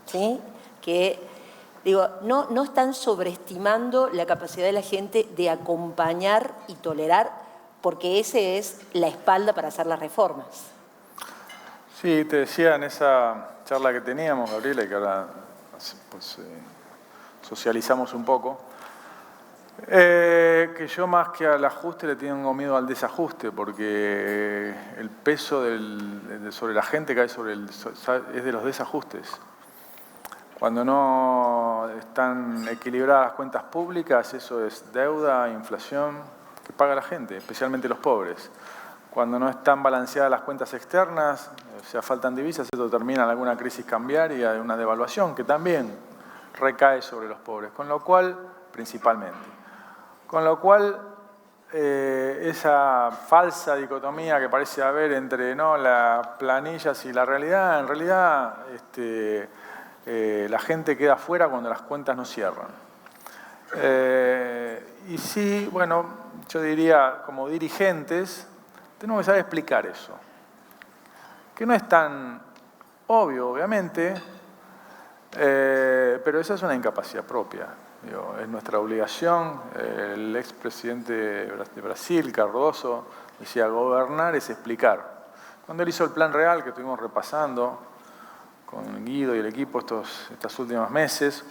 ¿sí? Que, digo, no están sobreestimando la capacidad de la gente de acompañar y tolerar, porque ese es la espalda para hacer las reformas. Sí, te decía en esa charla que teníamos, Gabriela, y que ahora pues, socializamos un poco, que yo más que al ajuste le tengo miedo al desajuste, porque el peso sobre la gente cae es de los desajustes. Cuando no están equilibradas las cuentas públicas, eso es deuda, inflación, que paga la gente, especialmente los pobres. Cuando no están balanceadas las cuentas externas, o sea, faltan divisas, esto termina en alguna crisis cambiaria, una devaluación que también recae sobre los pobres, con lo cual, principalmente. Con lo cual, esa falsa dicotomía que parece haber entre las planillas y la realidad, en realidad la gente queda fuera cuando las cuentas no cierran. Y sí, bueno, yo diría, como dirigentes, tenemos que saber explicar eso. Que no es tan obvio, obviamente, pero esa es una incapacidad propia. Digo, es nuestra obligación. El expresidente de Brasil, Cardoso, decía, gobernar es explicar. Cuando él hizo el Plan Real, que estuvimos repasando con Guido y el equipo estos últimos meses,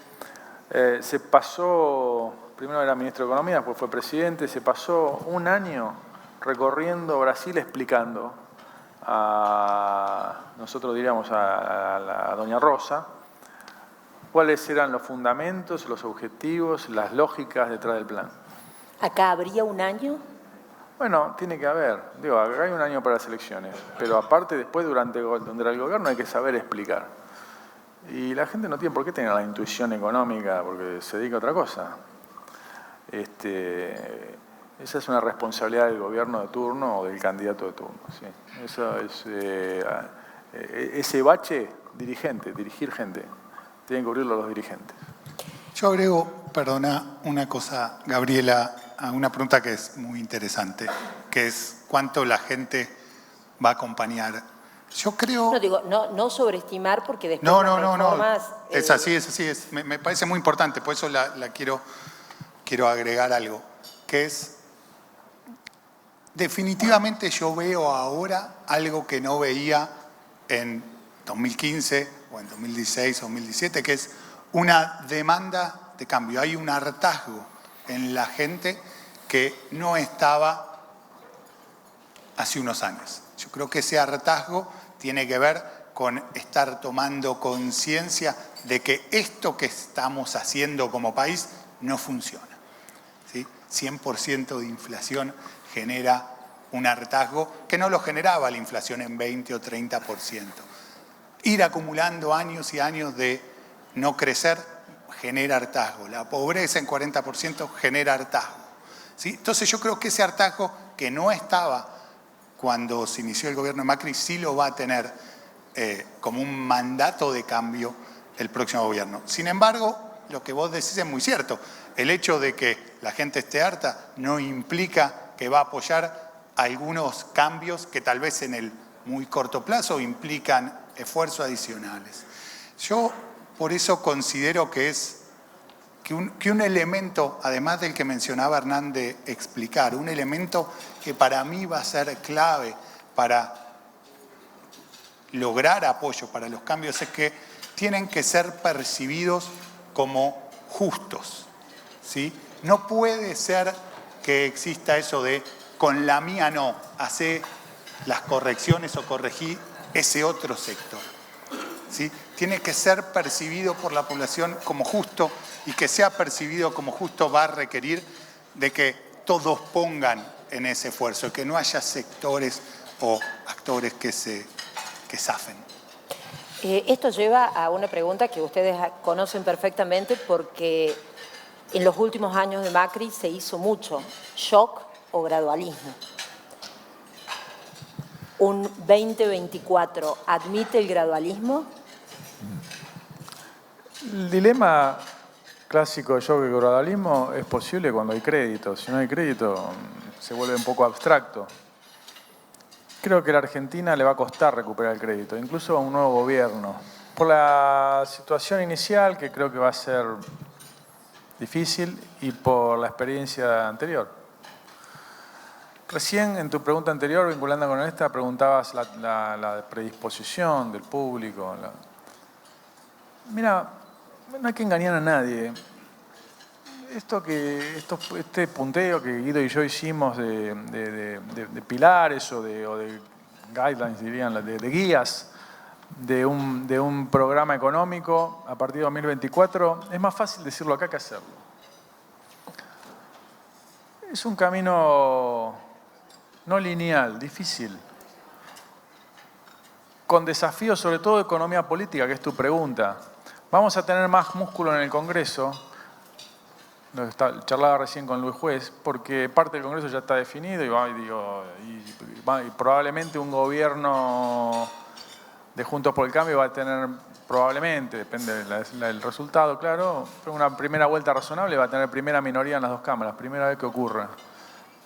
se pasó, primero era ministro de Economía, después fue presidente, se pasó un año recorriendo Brasil explicando nosotros diríamos a la doña Rosa, cuáles eran los fundamentos, los objetivos, las lógicas detrás del plan. ¿Acá habría un año? Bueno, tiene que haber. Digo, acá hay un año para las elecciones, pero aparte después durante el gobierno hay que saber explicar. Y la gente no tiene por qué tener la intuición económica porque se dedica a otra cosa. Esa es una responsabilidad del gobierno de turno o del candidato de turno. ¿Sí? Eso es, ese bache, dirigir gente, tienen que cubrirlo los dirigentes. Yo agrego, perdona, una cosa, Gabriela, a una pregunta que es muy interesante, que es cuánto la gente va a acompañar. Yo creo... No digo, no sobreestimar porque después No. Es así. Me parece muy importante, por eso la quiero agregar algo, que es... Definitivamente yo veo ahora algo que no veía en 2015 o en 2016 o 2017, que es una demanda de cambio. Hay un hartazgo en la gente que no estaba hace unos años. Yo creo que ese hartazgo tiene que ver con estar tomando conciencia de que esto que estamos haciendo como país no funciona. ¿Sí? 100% de inflación genera un hartazgo que no lo generaba la inflación en 20 o 30%. Ir acumulando años y años de no crecer genera hartazgo. La pobreza en 40% genera hartazgo. ¿Sí? Entonces yo creo que ese hartazgo que no estaba cuando se inició el gobierno de Macri sí lo va a tener como un mandato de cambio el próximo gobierno. Sin embargo, lo que vos decís es muy cierto. El hecho de que la gente esté harta no implica que va a apoyar algunos cambios que tal vez en el muy corto plazo implican esfuerzos adicionales. Yo por eso considero que es que un elemento, además del que mencionaba Hernán de explicar, un elemento que para mí va a ser clave para lograr apoyo para los cambios es que tienen que ser percibidos como justos, ¿sí? No puede ser que exista eso de con la mía no, hace las correcciones o corregí ese otro sector, ¿sí? Tiene que ser percibido por la población como justo, y que sea percibido como justo va a requerir de que todos pongan en ese esfuerzo, que no haya sectores o actores que zafen. Esto lleva a una pregunta que ustedes conocen perfectamente porque en los últimos años de Macri se hizo mucho, shock o gradualismo. ¿Un 2024 admite el gradualismo? El dilema clásico de shock y gradualismo es posible cuando hay crédito. Si no hay crédito, se vuelve un poco abstracto. Creo que a la Argentina le va a costar recuperar el crédito, incluso a un nuevo gobierno. Por la situación inicial, que creo que va a ser difícil, y por la experiencia anterior. Recién, en tu pregunta anterior, vinculando con esta, preguntabas la predisposición del público. Mira, no hay que engañar a nadie. Este punteo que Guido y yo hicimos de pilares o de guidelines, dirían, de guías de un programa económico a partir de 2024, es más fácil decirlo acá que hacerlo. Es un camino no lineal, difícil, con desafíos sobre todo de economía política, que es tu pregunta. Vamos a tener más músculo en el Congreso, charlaba recién con Luis Juez, porque parte del Congreso ya está definido y probablemente un gobierno de Juntos por el Cambio va a tener, probablemente, depende del resultado, claro, una primera vuelta razonable, va a tener primera minoría en las dos cámaras, primera vez que ocurre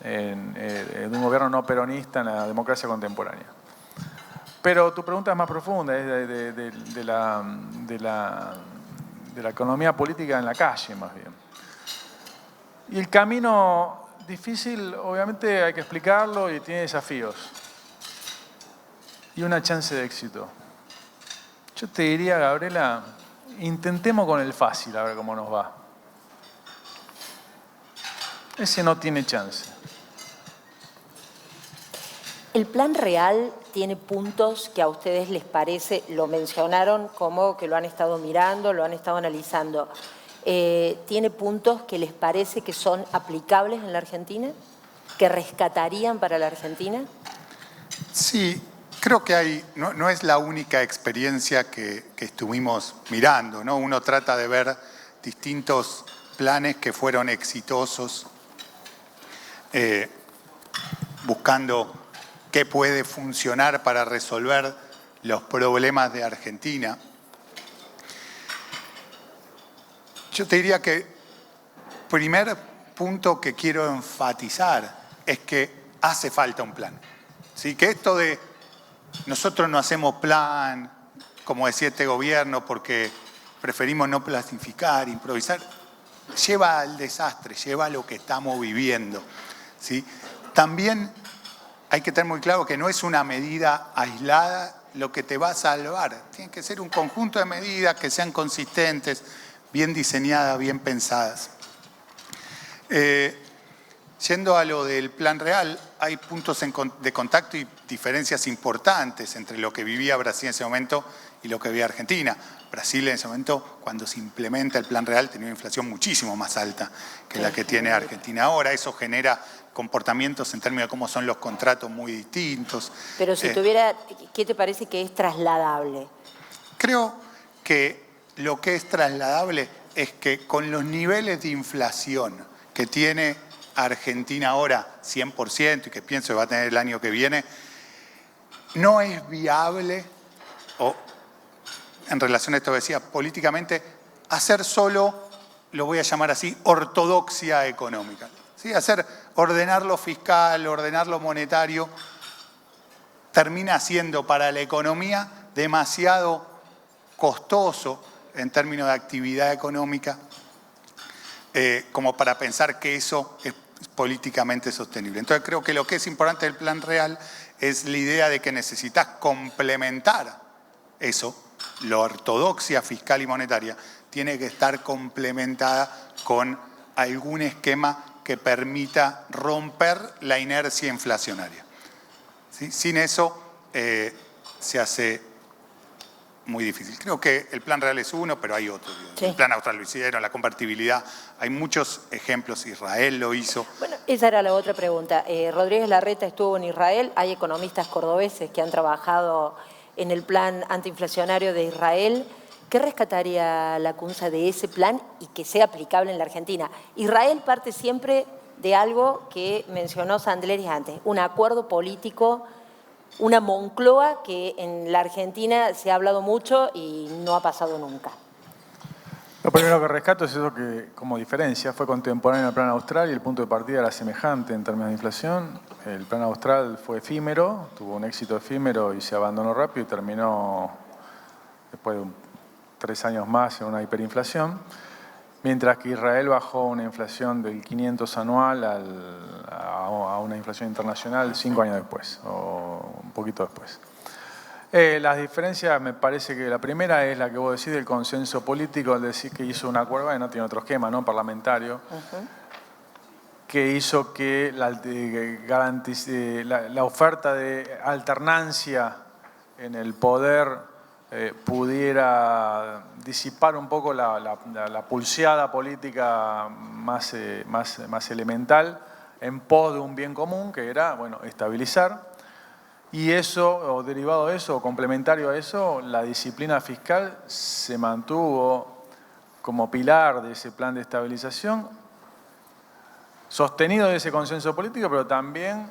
en un gobierno no peronista en la democracia contemporánea. Pero tu pregunta es más profunda, es de la economía política en la calle, más bien. Y el camino difícil, obviamente, hay que explicarlo y tiene desafíos. Y una chance de éxito. Yo te diría, Gabriela, intentemos con el fácil, a ver cómo nos va. Ese no tiene chance. ¿El plan real tiene puntos que a ustedes les parece, lo mencionaron como que lo han estado mirando, lo han estado analizando, tiene puntos que les parece que son aplicables en la Argentina, que rescatarían para la Argentina? Sí, creo que no es la única experiencia que estuvimos mirando, ¿no? Uno trata de ver distintos planes que fueron exitosos, buscando qué puede funcionar para resolver los problemas de Argentina. Yo te diría que el primer punto que quiero enfatizar es que hace falta un plan. ¿Sí? Que esto de nosotros no hacemos plan, como decía este gobierno, porque preferimos no planificar, improvisar, lleva al desastre, lleva a lo que estamos viviendo. ¿Sí? También hay que tener muy claro que no es una medida aislada lo que te va a salvar. Tiene que ser un conjunto de medidas que sean consistentes, bien diseñadas, bien pensadas. Yendo a lo del plan real, hay puntos de contacto y diferencias importantes entre lo que vivía Brasil en ese momento y lo que vivía Argentina. Brasil en ese momento, cuando se implementa el plan real, tenía una inflación muchísimo más alta que la que tiene Argentina ahora. Eso genera comportamientos en términos de cómo son los contratos muy distintos. Pero si tuviera, ¿qué te parece que es trasladable? Creo que lo que es trasladable es que con los niveles de inflación que tiene Argentina ahora, 100%, y que pienso que va a tener el año que viene, no es viable, o en relación a esto que decía, políticamente, hacer solo, lo voy a llamar así, ortodoxia económica. ¿Sí? Ordenar lo fiscal, ordenar lo monetario, termina siendo para la economía demasiado costoso en términos de actividad económica, como para pensar que eso es políticamente sostenible. Entonces creo que lo que es importante del plan real es la idea de que necesitas complementar eso, la ortodoxia fiscal y monetaria, tiene que estar complementada con algún esquema que permita romper la inercia inflacionaria. ¿Sí? Sin eso se hace muy difícil. Creo que el plan real es uno, pero hay otros. Sí. El plan austral lo hicieron, la convertibilidad. Hay muchos ejemplos. Israel lo hizo. Bueno, esa era la otra pregunta. Rodríguez Larreta estuvo en Israel. Hay economistas cordobeses que han trabajado en el plan antiinflacionario de Israel. ¿Qué rescataría la CUNSA de ese plan y que sea aplicable en la Argentina? Israel parte siempre de algo que mencionó Sandleri antes, un acuerdo político, una Moncloa que en la Argentina se ha hablado mucho y no ha pasado nunca. Lo primero que rescato es eso que, como diferencia, fue contemporáneo al plan austral y el punto de partida era semejante en términos de inflación. El plan austral fue efímero, tuvo un éxito efímero y se abandonó rápido y terminó después de 3 años más en una hiperinflación, mientras que Israel bajó una inflación del 500 anual a una inflación internacional 5 años después, o un poquito después. Las diferencias, me parece que la primera es la que vos decís del consenso político, al decir que hizo un acuerdo, no tiene otro esquema, ¿no? Parlamentario, que hizo que la oferta de alternancia en el poder pudiera disipar un poco la pulseada política más elemental en pos de un bien común, que era, bueno, estabilizar. Y eso, o derivado de eso, o complementario a eso, la disciplina fiscal se mantuvo como pilar de ese plan de estabilización, sostenido de ese consenso político, pero también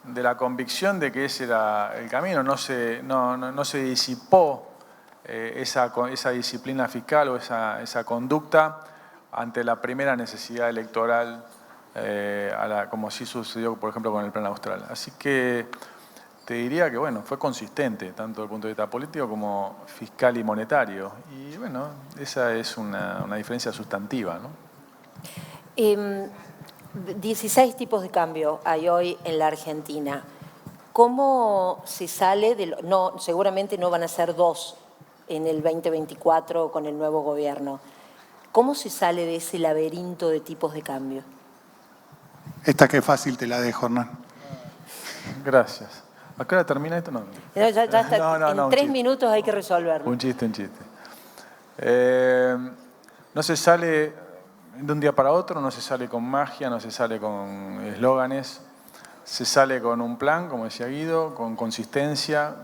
de la convicción de que ese era el camino. No se disipó esa disciplina fiscal o esa conducta ante la primera necesidad electoral, como sí sucedió, por ejemplo, con el plan austral. Así que te diría que, bueno, fue consistente, tanto desde el punto de vista político como fiscal y monetario. Y, bueno, esa es una diferencia sustantiva, ¿no? 16 tipos de cambio hay hoy en la Argentina. ¿Cómo se sale de seguramente no van a ser 2 en el 2024 con el nuevo gobierno? ¿Cómo se sale de ese laberinto de tipos de cambio? Esta que fácil te la dejo, Hernán. Gracias. ¿A qué hora termina esto? No, No, ya está. No, En 3 minutos hay que resolverlo. Un chiste. No se sale de un día para otro, no se sale con magia, no se sale con eslóganes. Se sale con un plan, como decía Guido, con consistencia.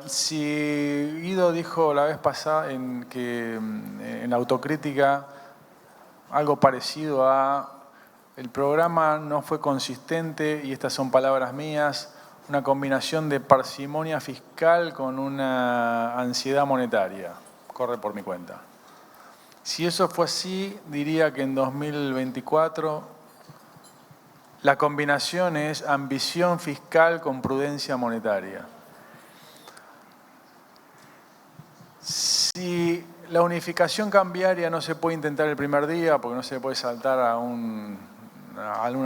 Si Guido dijo la vez pasada que en la autocrítica algo parecido a el programa no fue consistente, y estas son palabras mías, una combinación de parsimonia fiscal con una ansiedad monetaria. Corre por mi cuenta. Si eso fue así, diría que en 2024 la combinación es ambición fiscal con prudencia monetaria. Si la unificación cambiaria no se puede intentar el primer día porque no se puede saltar a un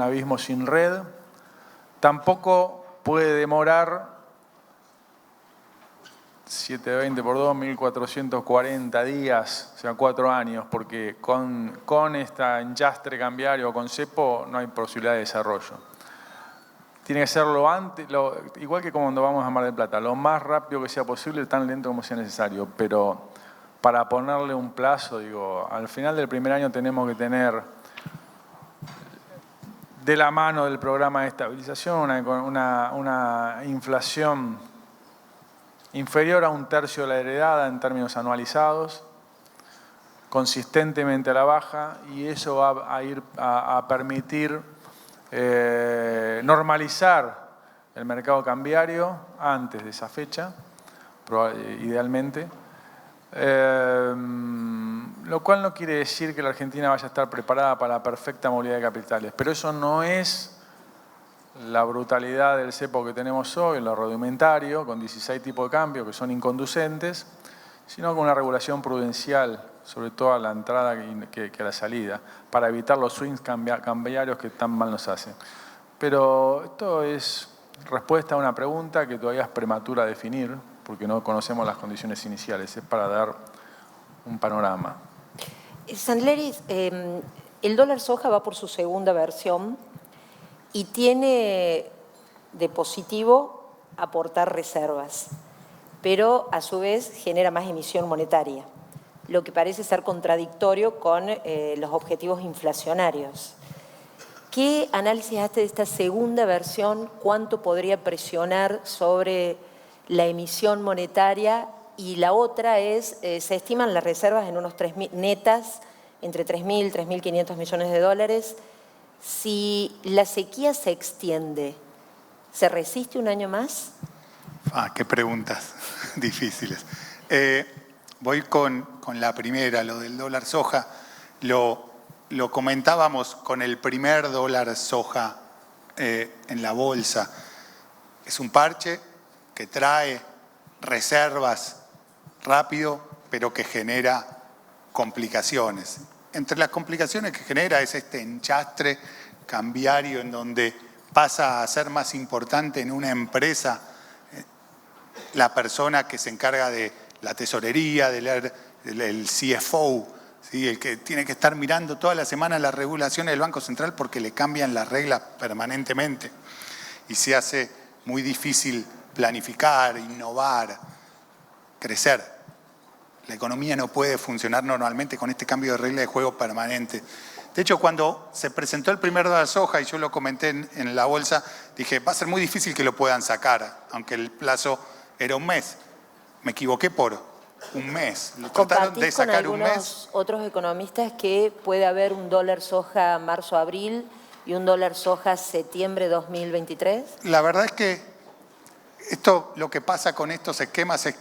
abismo sin red, tampoco puede demorar 720 por 2, 1440 días, o sea, 4 años, porque con esta enchastre cambiario o con cepo no hay posibilidad de desarrollo. Tiene que ser igual que cuando vamos a Mar del Plata, lo más rápido que sea posible, tan lento como sea necesario, pero para ponerle un plazo, digo, al final del primer año tenemos que tener de la mano del programa de estabilización una inflación inferior a 1/3 de la heredada en términos anualizados, consistentemente a la baja, y eso va a permitir normalizar el mercado cambiario antes de esa fecha, idealmente, lo cual no quiere decir que la Argentina vaya a estar preparada para la perfecta movilidad de capitales, pero eso no es la brutalidad del cepo que tenemos hoy, lo rudimentario, con 16 tipos de cambio que son inconducentes, sino con una regulación prudencial, sobre todo a la entrada que a la salida, para evitar los swings cambiarios que tan mal nos hacen. Pero esto es respuesta a una pregunta que todavía es prematura a definir, porque no conocemos las condiciones iniciales, es para dar un panorama. Sandleris, el dólar soja va por su segunda versión y tiene de positivo aportar reservas, pero a su vez genera más emisión monetaria, lo que parece ser contradictorio con los objetivos inflacionarios. ¿Qué análisis hace de esta segunda versión? ¿Cuánto podría presionar sobre la emisión monetaria? Y la otra es, se estiman las reservas en unos 3.000 netas, entre 3.000 y 3.500 millones de dólares. Si la sequía se extiende, ¿se resiste un año más? Qué preguntas difíciles. Voy con la primera, lo del dólar soja. Lo comentábamos con el primer dólar soja en la bolsa. Es un parche que trae reservas rápido, pero que genera complicaciones. Entre las complicaciones que genera es este enchastre cambiario en donde pasa a ser más importante en una empresa la persona que se encarga de la tesorería, del CFO, ¿sí? El que tiene que estar mirando toda la semana las regulaciones del Banco Central porque le cambian las reglas permanentemente y se hace muy difícil planificar, innovar, crecer. La economía no puede funcionar normalmente con este cambio de regla de juego permanente. De hecho, cuando se presentó el primer dólar soja, y yo lo comenté en la bolsa, dije, va a ser muy difícil que lo puedan sacar, aunque el plazo era un mes. Me equivoqué por un mes. Lo trataron de sacar un mes. ¿Compartís con algunos otros economistas que puede haber un dólar soja marzo-abril y un dólar soja septiembre 2023? La verdad es que lo que pasa con estos esquemas es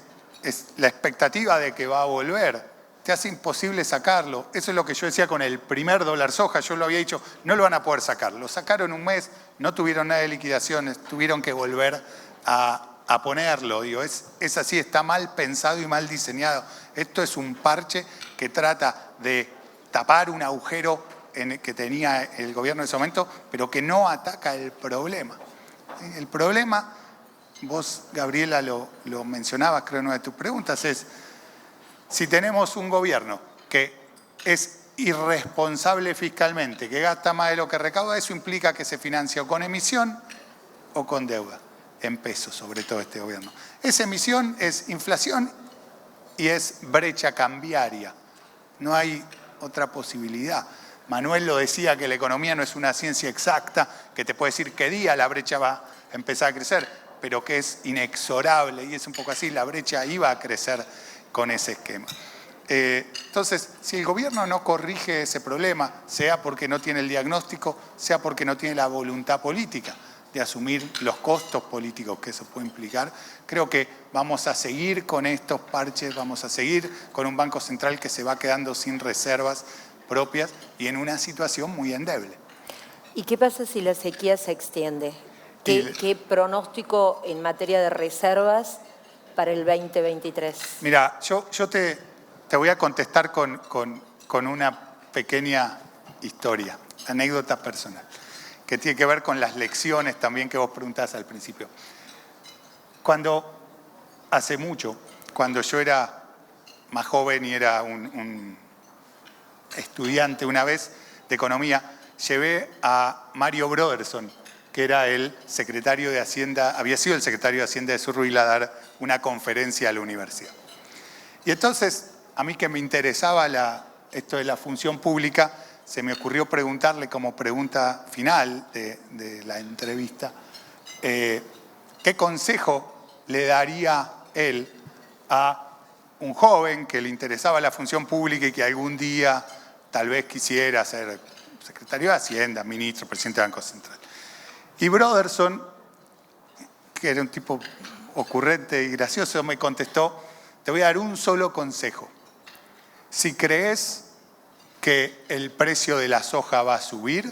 la expectativa de que va a volver. Te hace imposible sacarlo. Eso es lo que yo decía con el primer dólar soja. Yo lo había dicho, no lo van a poder sacar. Lo sacaron un mes, no tuvieron nada de liquidaciones, tuvieron que volver a ponerlo. Digo, es así, está mal pensado y mal diseñado. Esto es un parche que trata de tapar un agujero que tenía el gobierno en ese momento, pero que no ataca el problema. El problema, vos, Gabriela, lo mencionabas, creo, en una de tus preguntas, es si tenemos un gobierno que es irresponsable fiscalmente, que gasta más de lo que recauda, eso implica que se financia o con emisión o con deuda. en pesos, sobre todo este gobierno. Esa emisión es inflación y es brecha cambiaria. No hay otra posibilidad. Manuel lo decía, que la economía no es una ciencia exacta, que te puede decir qué día la brecha va a empezar a crecer, pero que es inexorable, y es un poco así, la brecha iba a crecer con ese esquema. Entonces, si el gobierno no corrige ese problema, sea porque no tiene el diagnóstico, sea porque no tiene la voluntad política de asumir los costos políticos que eso puede implicar, creo que vamos a seguir con estos parches, vamos a seguir con un Banco Central que se va quedando sin reservas propias y en una situación muy endeble. ¿Y qué pasa si la sequía se extiende? ¿Qué pronóstico en materia de reservas para el 2023? Mira, yo te voy a contestar con una pequeña historia, anécdota personal, que tiene que ver con las lecciones también que vos preguntás al principio. Hace mucho, cuando yo era más joven y era un estudiante una vez de economía, llevé a Mario Broderson, que era el secretario de Hacienda, había sido el secretario de Hacienda de Zurruila, a dar una conferencia a la universidad. Y entonces, a mí que me interesaba esto de la función pública, se me ocurrió preguntarle como pregunta final de la entrevista, ¿qué consejo le daría él a un joven que le interesaba la función pública y que algún día tal vez quisiera ser secretario de Hacienda, ministro, presidente del Banco Central? Y Broderson, que era un tipo ocurrente y gracioso, me contestó: te voy a dar un solo consejo. Si crees que el precio de la soja va a subir,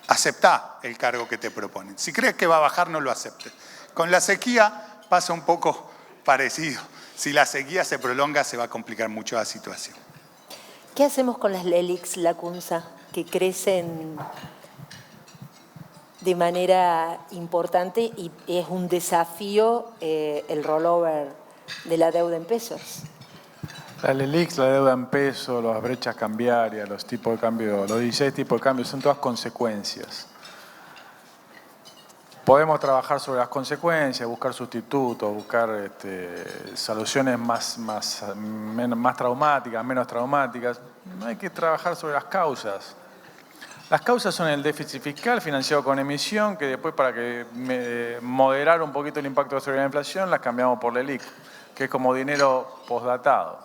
aceptá el cargo que te proponen. Si crees que va a bajar, no lo aceptes. Con la sequía pasa un poco parecido. Si la sequía se prolonga, se va a complicar mucho la situación. ¿Qué hacemos con las LELIQs, Lacunza, que crecen de manera importante y es un desafío el rollover de la deuda en pesos? La LELIQs, la deuda en pesos, las brechas cambiarias, los tipos de cambio, los 16 tipos de cambio, son todas consecuencias. Podemos trabajar sobre las consecuencias, buscar sustitutos, buscar soluciones más traumáticas, menos traumáticas. No hay que trabajar sobre las causas. Las causas son el déficit fiscal financiado con emisión, que después, para que moderar un poquito el impacto sobre la inflación, las cambiamos por LELIQ, que es como dinero postdatado.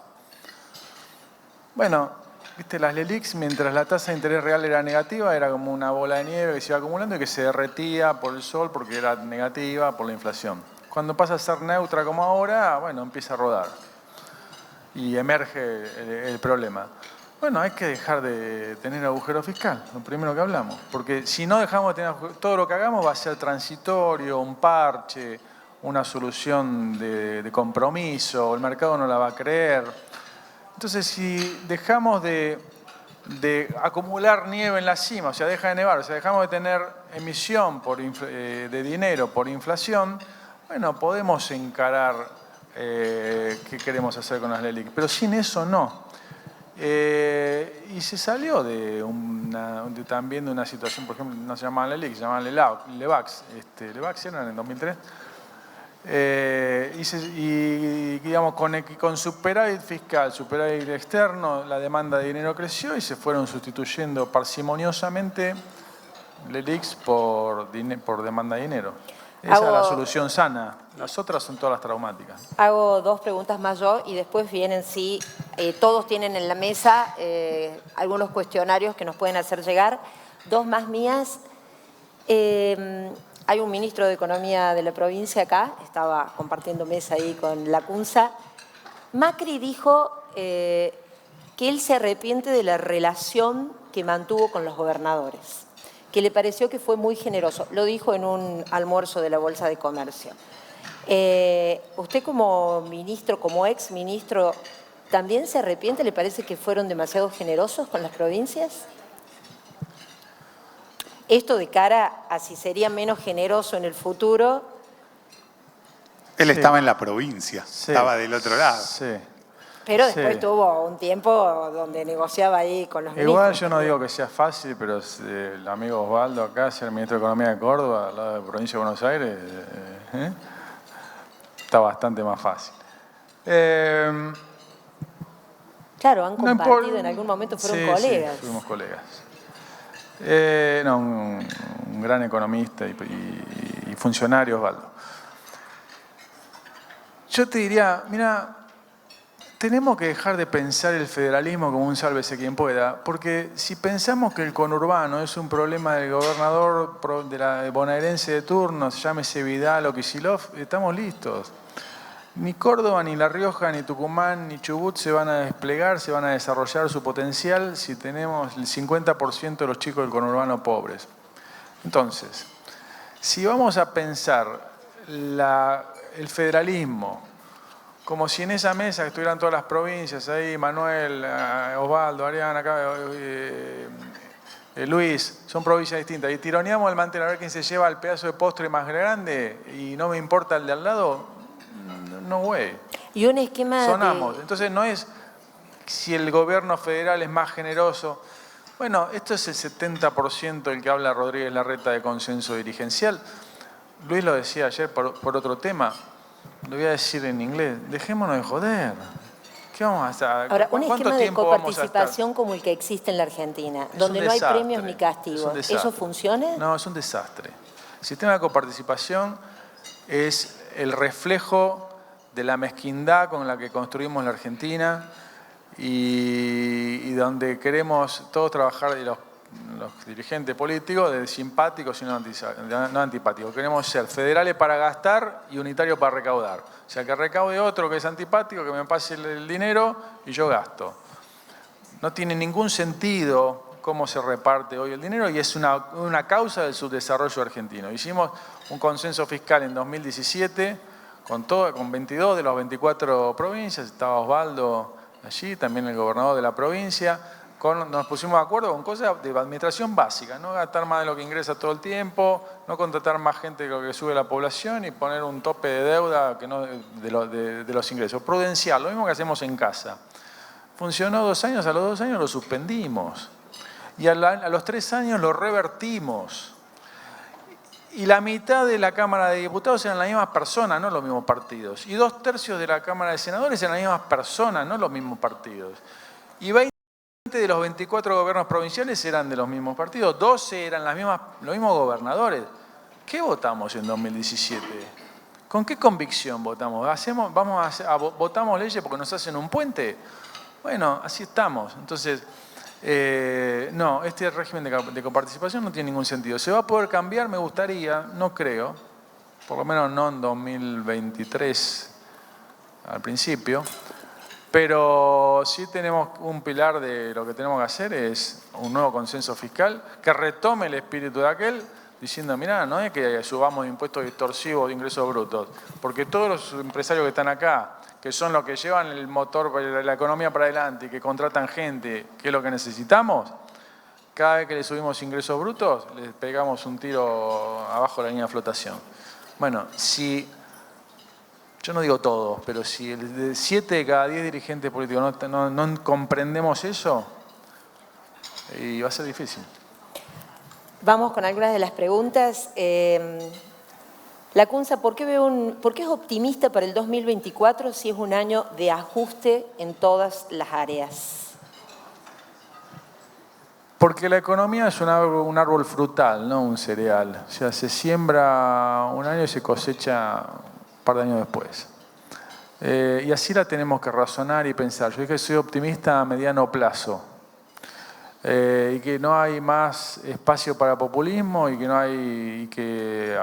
Bueno, ¿viste? Las LELIQs, mientras la tasa de interés real era negativa, era como una bola de nieve que se iba acumulando y que se derretía por el sol porque era negativa por la inflación. Cuando pasa a ser neutra como ahora, bueno, empieza a rodar y emerge el problema. Bueno, hay que dejar de tener agujero fiscal, lo primero que hablamos, porque si no dejamos de tener todo lo que hagamos va a ser transitorio, un parche, una solución de compromiso, el mercado no la va a creer. Entonces, si dejamos de acumular nieve en la cima, o sea, deja de nevar, o sea, dejamos de tener emisión de dinero por inflación, bueno, podemos encarar qué queremos hacer con las LELIQ, pero sin eso no. Y se salió también de una situación, por ejemplo, no se llamaban LELIQ, se llamaban LEVAX. LEVAX eran en 2003. Y digamos, con superávit fiscal, superávit externo, la demanda de dinero creció y se fueron sustituyendo parsimoniosamente LELIQs por demanda de dinero. Esa es la solución sana. Las otras son todas las traumáticas. Hago dos preguntas más yo y después vienen, todos tienen en la mesa algunos cuestionarios que nos pueden hacer llegar. Dos más mías. Hay un ministro de Economía de la provincia acá, estaba compartiendo mesa ahí con Lacunza. Macri dijo que él se arrepiente de la relación que mantuvo con los gobernadores, que le pareció que fue muy generoso. Lo dijo en un almuerzo de la Bolsa de Comercio. ¿Usted como ministro, como ex ministro, también se arrepiente? ¿Le parece que fueron demasiado generosos con las provincias? Esto de cara a si sería menos generoso en el futuro. Él estaba en la provincia, estaba del otro lado. Sí. Pero Sí. después tuvo un tiempo donde negociaba ahí con los Igual ministros. yo no digo que sea fácil, pero el amigo Osvaldo acá, ser ministro de Economía de Córdoba, al lado de la provincia de Buenos Aires, está bastante más fácil. Claro, han No compartido, impor- en algún momento fueron Sí, colegas. Sí, fuimos colegas. No, un gran economista y funcionario, Osvaldo. Yo te diría, mira, tenemos que dejar de pensar el federalismo como un sálvese quien pueda, porque si pensamos que el conurbano es un problema del gobernador de la bonaerense de turno, llámese Vidal o Kicillof, estamos listos. Ni Córdoba, ni La Rioja, ni Tucumán, ni Chubut se van a desplegar, se van a desarrollar su potencial si tenemos el 50% de los chicos del conurbano pobres. Entonces, si vamos a pensar el federalismo como si en esa mesa que estuvieran todas las provincias, ahí Manuel, Osvaldo, Ariana, acá, Luis, son provincias distintas, y tironeamos el mantel a ver quién se lleva el pedazo de postre más grande y no me importa el de al lado, no güey. Y un esquema Sonamos. Entonces no es si el gobierno federal es más generoso. Bueno, esto es el 70% del que habla Rodríguez Larreta de consenso dirigencial. Luis lo decía ayer por otro tema. Lo voy a decir en inglés. Dejémonos de joder. ¿Qué vamos a hacer? Ahora, un ¿Cuánto esquema de tiempo vamos a estar? coparticipación como el que existe en la Argentina, Es donde un no hay desastre, premios ni es un castigos, desastre. ¿eso funciona? No, es un desastre. El sistema de coparticipación es el reflejo de la mezquindad con la que construimos la Argentina y donde queremos todos trabajar, y los dirigentes políticos, de simpáticos y no antipáticos. Queremos ser federales para gastar y unitarios para recaudar. O sea, que recaude otro que es antipático, que me pase el dinero y yo gasto. No tiene ningún sentido cómo se reparte hoy el dinero y es una causa del subdesarrollo argentino. Hicimos un consenso fiscal en 2017 con 22 de las 24 provincias, estaba Osvaldo allí, también el gobernador de la provincia. Nos pusimos de acuerdo con cosas de administración básica, no gastar más de lo que ingresa todo el tiempo, no contratar más gente de lo que sube la población y poner un tope de deuda que no, de los ingresos. Prudencial, lo mismo que hacemos en casa. Funcionó 2 años, a los 2 años lo suspendimos. Y a los 3 años lo revertimos. Y la mitad de la Cámara de Diputados eran las mismas personas, no los mismos partidos. Y 2/3 de la Cámara de Senadores eran las mismas personas, no los mismos partidos. Y 20 de los 24 gobiernos provinciales eran de los mismos partidos. 12 eran los mismos gobernadores. ¿Qué votamos en 2017? ¿Con qué convicción votamos? ¿Votamos leyes porque nos hacen un puente? Bueno, así estamos. Entonces, no, este régimen de coparticipación no tiene ningún sentido. ¿Se va a poder cambiar? Me gustaría, no creo, por lo menos no en 2023 al principio, pero sí tenemos un pilar de lo que tenemos que hacer es un nuevo consenso fiscal que retome el espíritu de aquel, diciendo, mirá, no es que subamos impuestos distorsivos de ingresos brutos, porque todos los empresarios que están acá, que son los que llevan el motor de la economía para adelante y que contratan gente, que es lo que necesitamos, cada vez que le subimos ingresos brutos, les pegamos un tiro abajo de la línea de flotación. Bueno, si, yo no digo todos, pero si 7 de cada 10 dirigentes políticos no comprendemos eso, y va a ser difícil. Vamos con algunas de las preguntas. La CUNSA, ¿por qué es optimista para el 2024 si es un año de ajuste en todas las áreas? Porque la economía es un árbol frutal, no un cereal. O sea, se siembra un año y se cosecha un par de años después. Y así la tenemos que razonar y pensar. Yo dije que soy optimista a mediano plazo. Y que no hay más espacio para populismo y que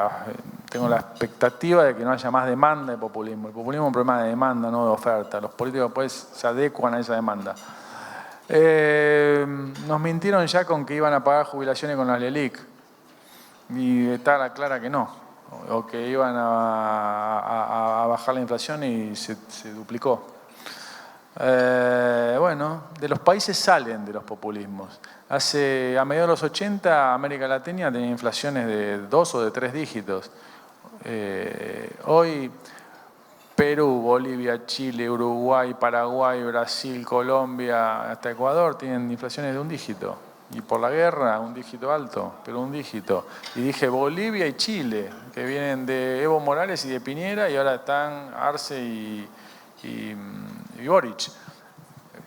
tengo la expectativa de que no haya más demanda de populismo. El populismo es un problema de demanda, no de oferta. Los políticos pues se adecuan a esa demanda. Nos mintieron ya con que iban a pagar jubilaciones con la LELIC y está clara que no, o que iban a bajar la inflación y se duplicó. Bueno, de los países salen de los populismos. A mediados de los 80 América Latina tenía inflaciones de 2 o de 3 dígitos. Hoy Perú, Bolivia, Chile, Uruguay, Paraguay, Brasil, Colombia, hasta Ecuador tienen inflaciones de un dígito. Y por la guerra, un dígito alto, pero un dígito. Y dije Bolivia y Chile, que vienen de Evo Morales y de Piñera, y ahora están Arce y Boric.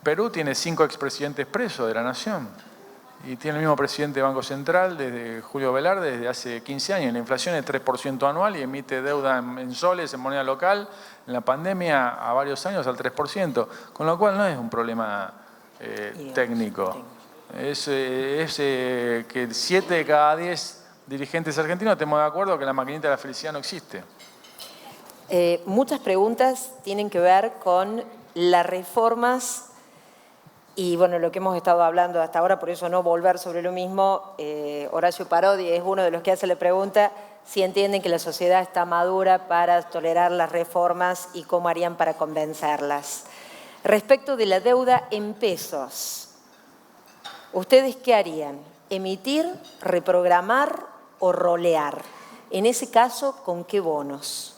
Perú tiene 5 expresidentes presos de la nación. Y tiene el mismo presidente del Banco Central, desde Julio Velarde, desde hace 15 años. La inflación es 3% anual y emite deuda en soles, en moneda local. En la pandemia, a varios años, al 3%. Con lo cual no es un problema técnico. Es que 7 de cada 10 dirigentes argentinos estemos de acuerdo que la maquinita de la felicidad no existe. Muchas preguntas tienen que ver con las reformas y bueno, lo que hemos estado hablando hasta ahora, por eso no volver sobre lo mismo. Horacio Parodi es uno de los que hace la pregunta si entienden que la sociedad está madura para tolerar las reformas y cómo harían para convencerlas. Respecto de la deuda en pesos, ¿ustedes qué harían? ¿Emitir, reprogramar o rolear? En ese caso, ¿con qué bonos?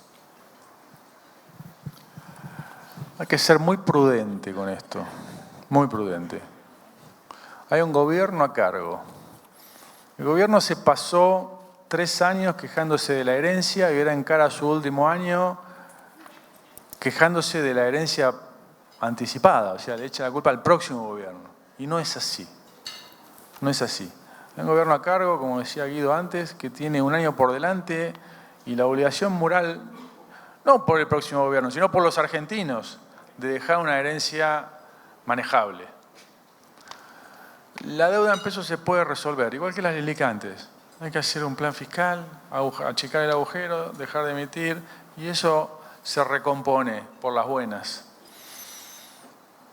Hay que ser muy prudente con esto, muy prudente. Hay un gobierno a cargo. El gobierno se pasó 3 años quejándose de la herencia y ahora encara su último año quejándose de la herencia anticipada, o sea, le echa la culpa al próximo gobierno. Y no es así. No es así. Hay un gobierno a cargo, como decía Guido antes, que tiene un año por delante y la obligación moral, no por el próximo gobierno, sino por los argentinos, de dejar una herencia manejable. La deuda en pesos se puede resolver, igual que las lilicantes. Hay que hacer un plan fiscal, achicar el agujero, dejar de emitir, y eso se recompone por las buenas.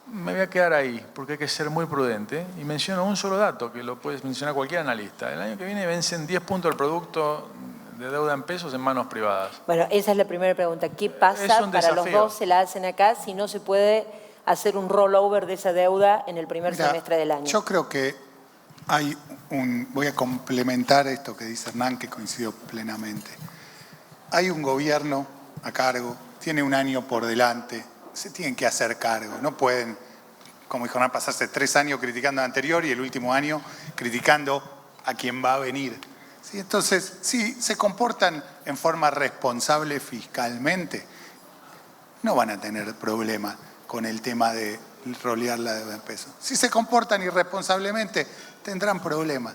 Me voy a quedar ahí, porque hay que ser muy prudente. Y menciono un solo dato, que lo puede mencionar cualquier analista. El año que viene vencen 10 puntos del producto de deuda en pesos en manos privadas. Bueno, esa es la primera pregunta. ¿Qué pasa para los dos? Se la hacen acá, si no se puede hacer un rollover de esa deuda en el primer semestre del año. Yo creo que hay voy a complementar esto que dice Hernán, que coincido plenamente. Hay un gobierno a cargo, tiene un año por delante, se tienen que hacer cargo. No pueden, como dijo Hernán, pasarse 3 años criticando al anterior y el último año criticando a quien va a venir. ¿Sí? Entonces, si se comportan en forma responsable fiscalmente, no van a tener problema con el tema de rolear la deuda en pesos. Si se comportan irresponsablemente, tendrán problemas.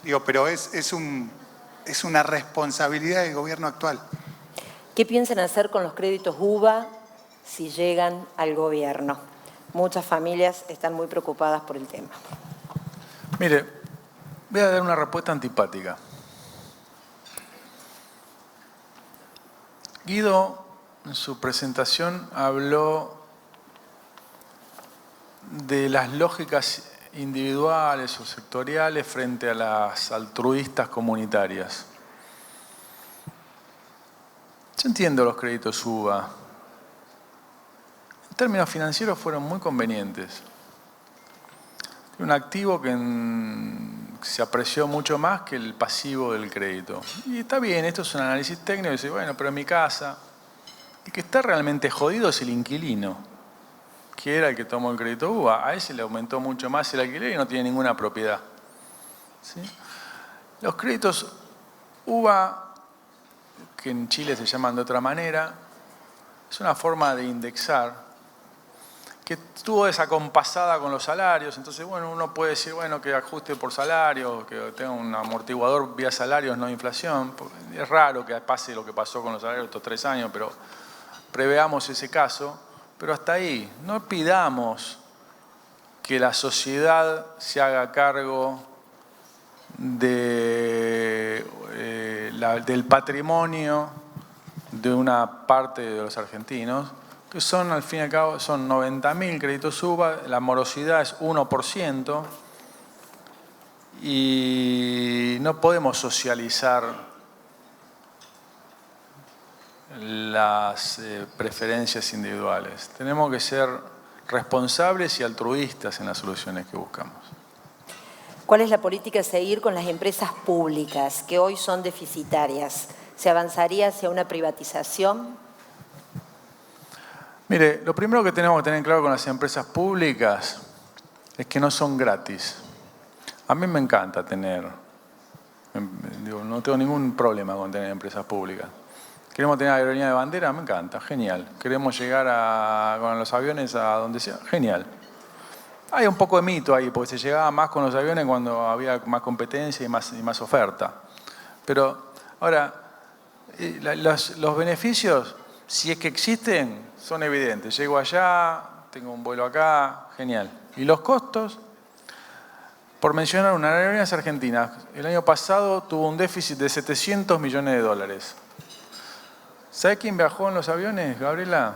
Digo, pero es una responsabilidad del gobierno actual. ¿Qué piensan hacer con los créditos UVA si llegan al gobierno? Muchas familias están muy preocupadas por el tema. Mire, voy a dar una respuesta antipática. Guido, en su presentación, habló de las lógicas individuales o sectoriales frente a las altruistas comunitarias. Yo entiendo los créditos UVA. En términos financieros fueron muy convenientes. Un activo que se apreció mucho más que el pasivo del crédito. Y está bien, esto es un análisis técnico, y dice, bueno, pero en mi casa, el que está realmente jodido es el inquilino, que era el que tomó el crédito UVA. A ese le aumentó mucho más el alquiler y no tiene ninguna propiedad. ¿Sí? Los créditos UVA, que en Chile se llaman de otra manera, es una forma de indexar que estuvo desacompasada con los salarios. Entonces, bueno, uno puede decir, bueno, que ajuste por salario, que tenga un amortiguador vía salarios, no inflación. Es raro que pase lo que pasó con los salarios estos 3 años, pero preveamos ese caso. Pero hasta ahí, no pidamos que la sociedad se haga cargo del patrimonio de una parte de los argentinos, que son, al fin y al cabo, son 90.000 créditos UVA, la morosidad es 1%, y no podemos socializar las preferencias individuales. Tenemos que ser responsables y altruistas en las soluciones que buscamos. ¿Cuál es la política a seguir con las empresas públicas que hoy son deficitarias? ¿Se avanzaría hacia una privatización? Mire, lo primero que tenemos que tener claro con las empresas públicas es que no son gratis. A mí me encanta no tengo ningún problema con tener empresas públicas. Queremos tener aerolínea de bandera, me encanta, genial. Queremos llegar con los aviones a donde sea, genial. Hay un poco de mito ahí, porque se llegaba más con los aviones cuando había más competencia y más oferta. Pero ahora, los beneficios, si es que existen, son evidentes. Llego allá, tengo un vuelo acá, genial. ¿Y los costos? Por mencionar una, Aerolíneas Argentinas, el año pasado tuvo un déficit de 700 millones de dólares. ¿Sabe quién viajó en los aviones, Gabriela?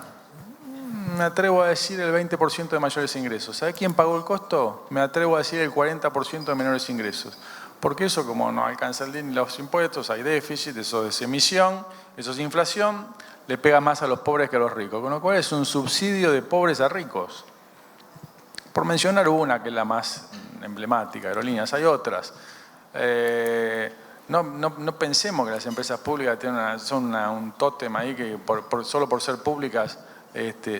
Me atrevo a decir el 20% de mayores ingresos. ¿Sabe quién pagó el costo? Me atrevo a decir el 40% de menores ingresos. Porque eso, como no alcanza los impuestos, hay déficit, eso es emisión, eso es inflación, le pega más a los pobres que a los ricos. Con lo cual es un subsidio de pobres a ricos. Por mencionar una, que es la más emblemática, Aerolíneas, hay otras. No pensemos que las empresas públicas son un tótem ahí que solo por ser públicas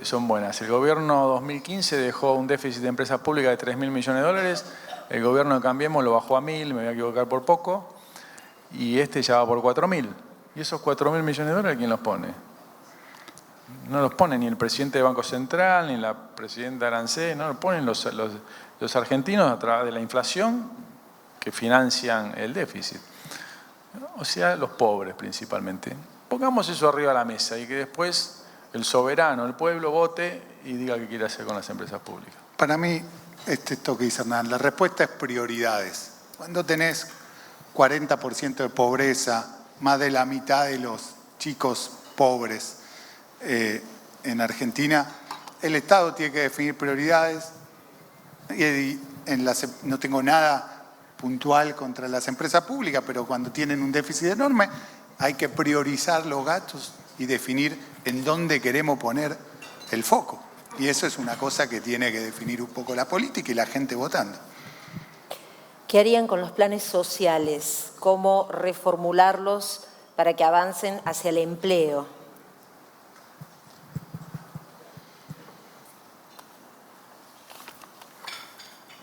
son buenas. El gobierno 2015 dejó un déficit de empresas públicas de 3.000 millones de dólares. El gobierno de Cambiemos lo bajó a 1.000, me voy a equivocar por poco. Y ya va por 4.000. ¿Y esos 4.000 millones de dólares quién los pone? No los pone ni el presidente del Banco Central, ni la presidenta Arancé, no los ponen los argentinos a través de la inflación que financian el déficit. O sea, los pobres principalmente. Pongamos eso arriba de la mesa y que después el soberano, el pueblo, vote y diga qué quiere hacer con las empresas públicas. Para mí, esto que dice Hernán, la respuesta es prioridades. Cuando tenés 40% de pobreza, más de la mitad de los chicos pobres en Argentina, el Estado tiene que definir prioridades. No tengo nada puntual contra las empresas públicas, pero cuando tienen un déficit enorme hay que priorizar los gastos y definir en dónde queremos poner el foco. Y eso es una cosa que tiene que definir un poco la política y la gente votando. ¿Qué harían con los planes sociales? ¿Cómo reformularlos para que avancen hacia el empleo?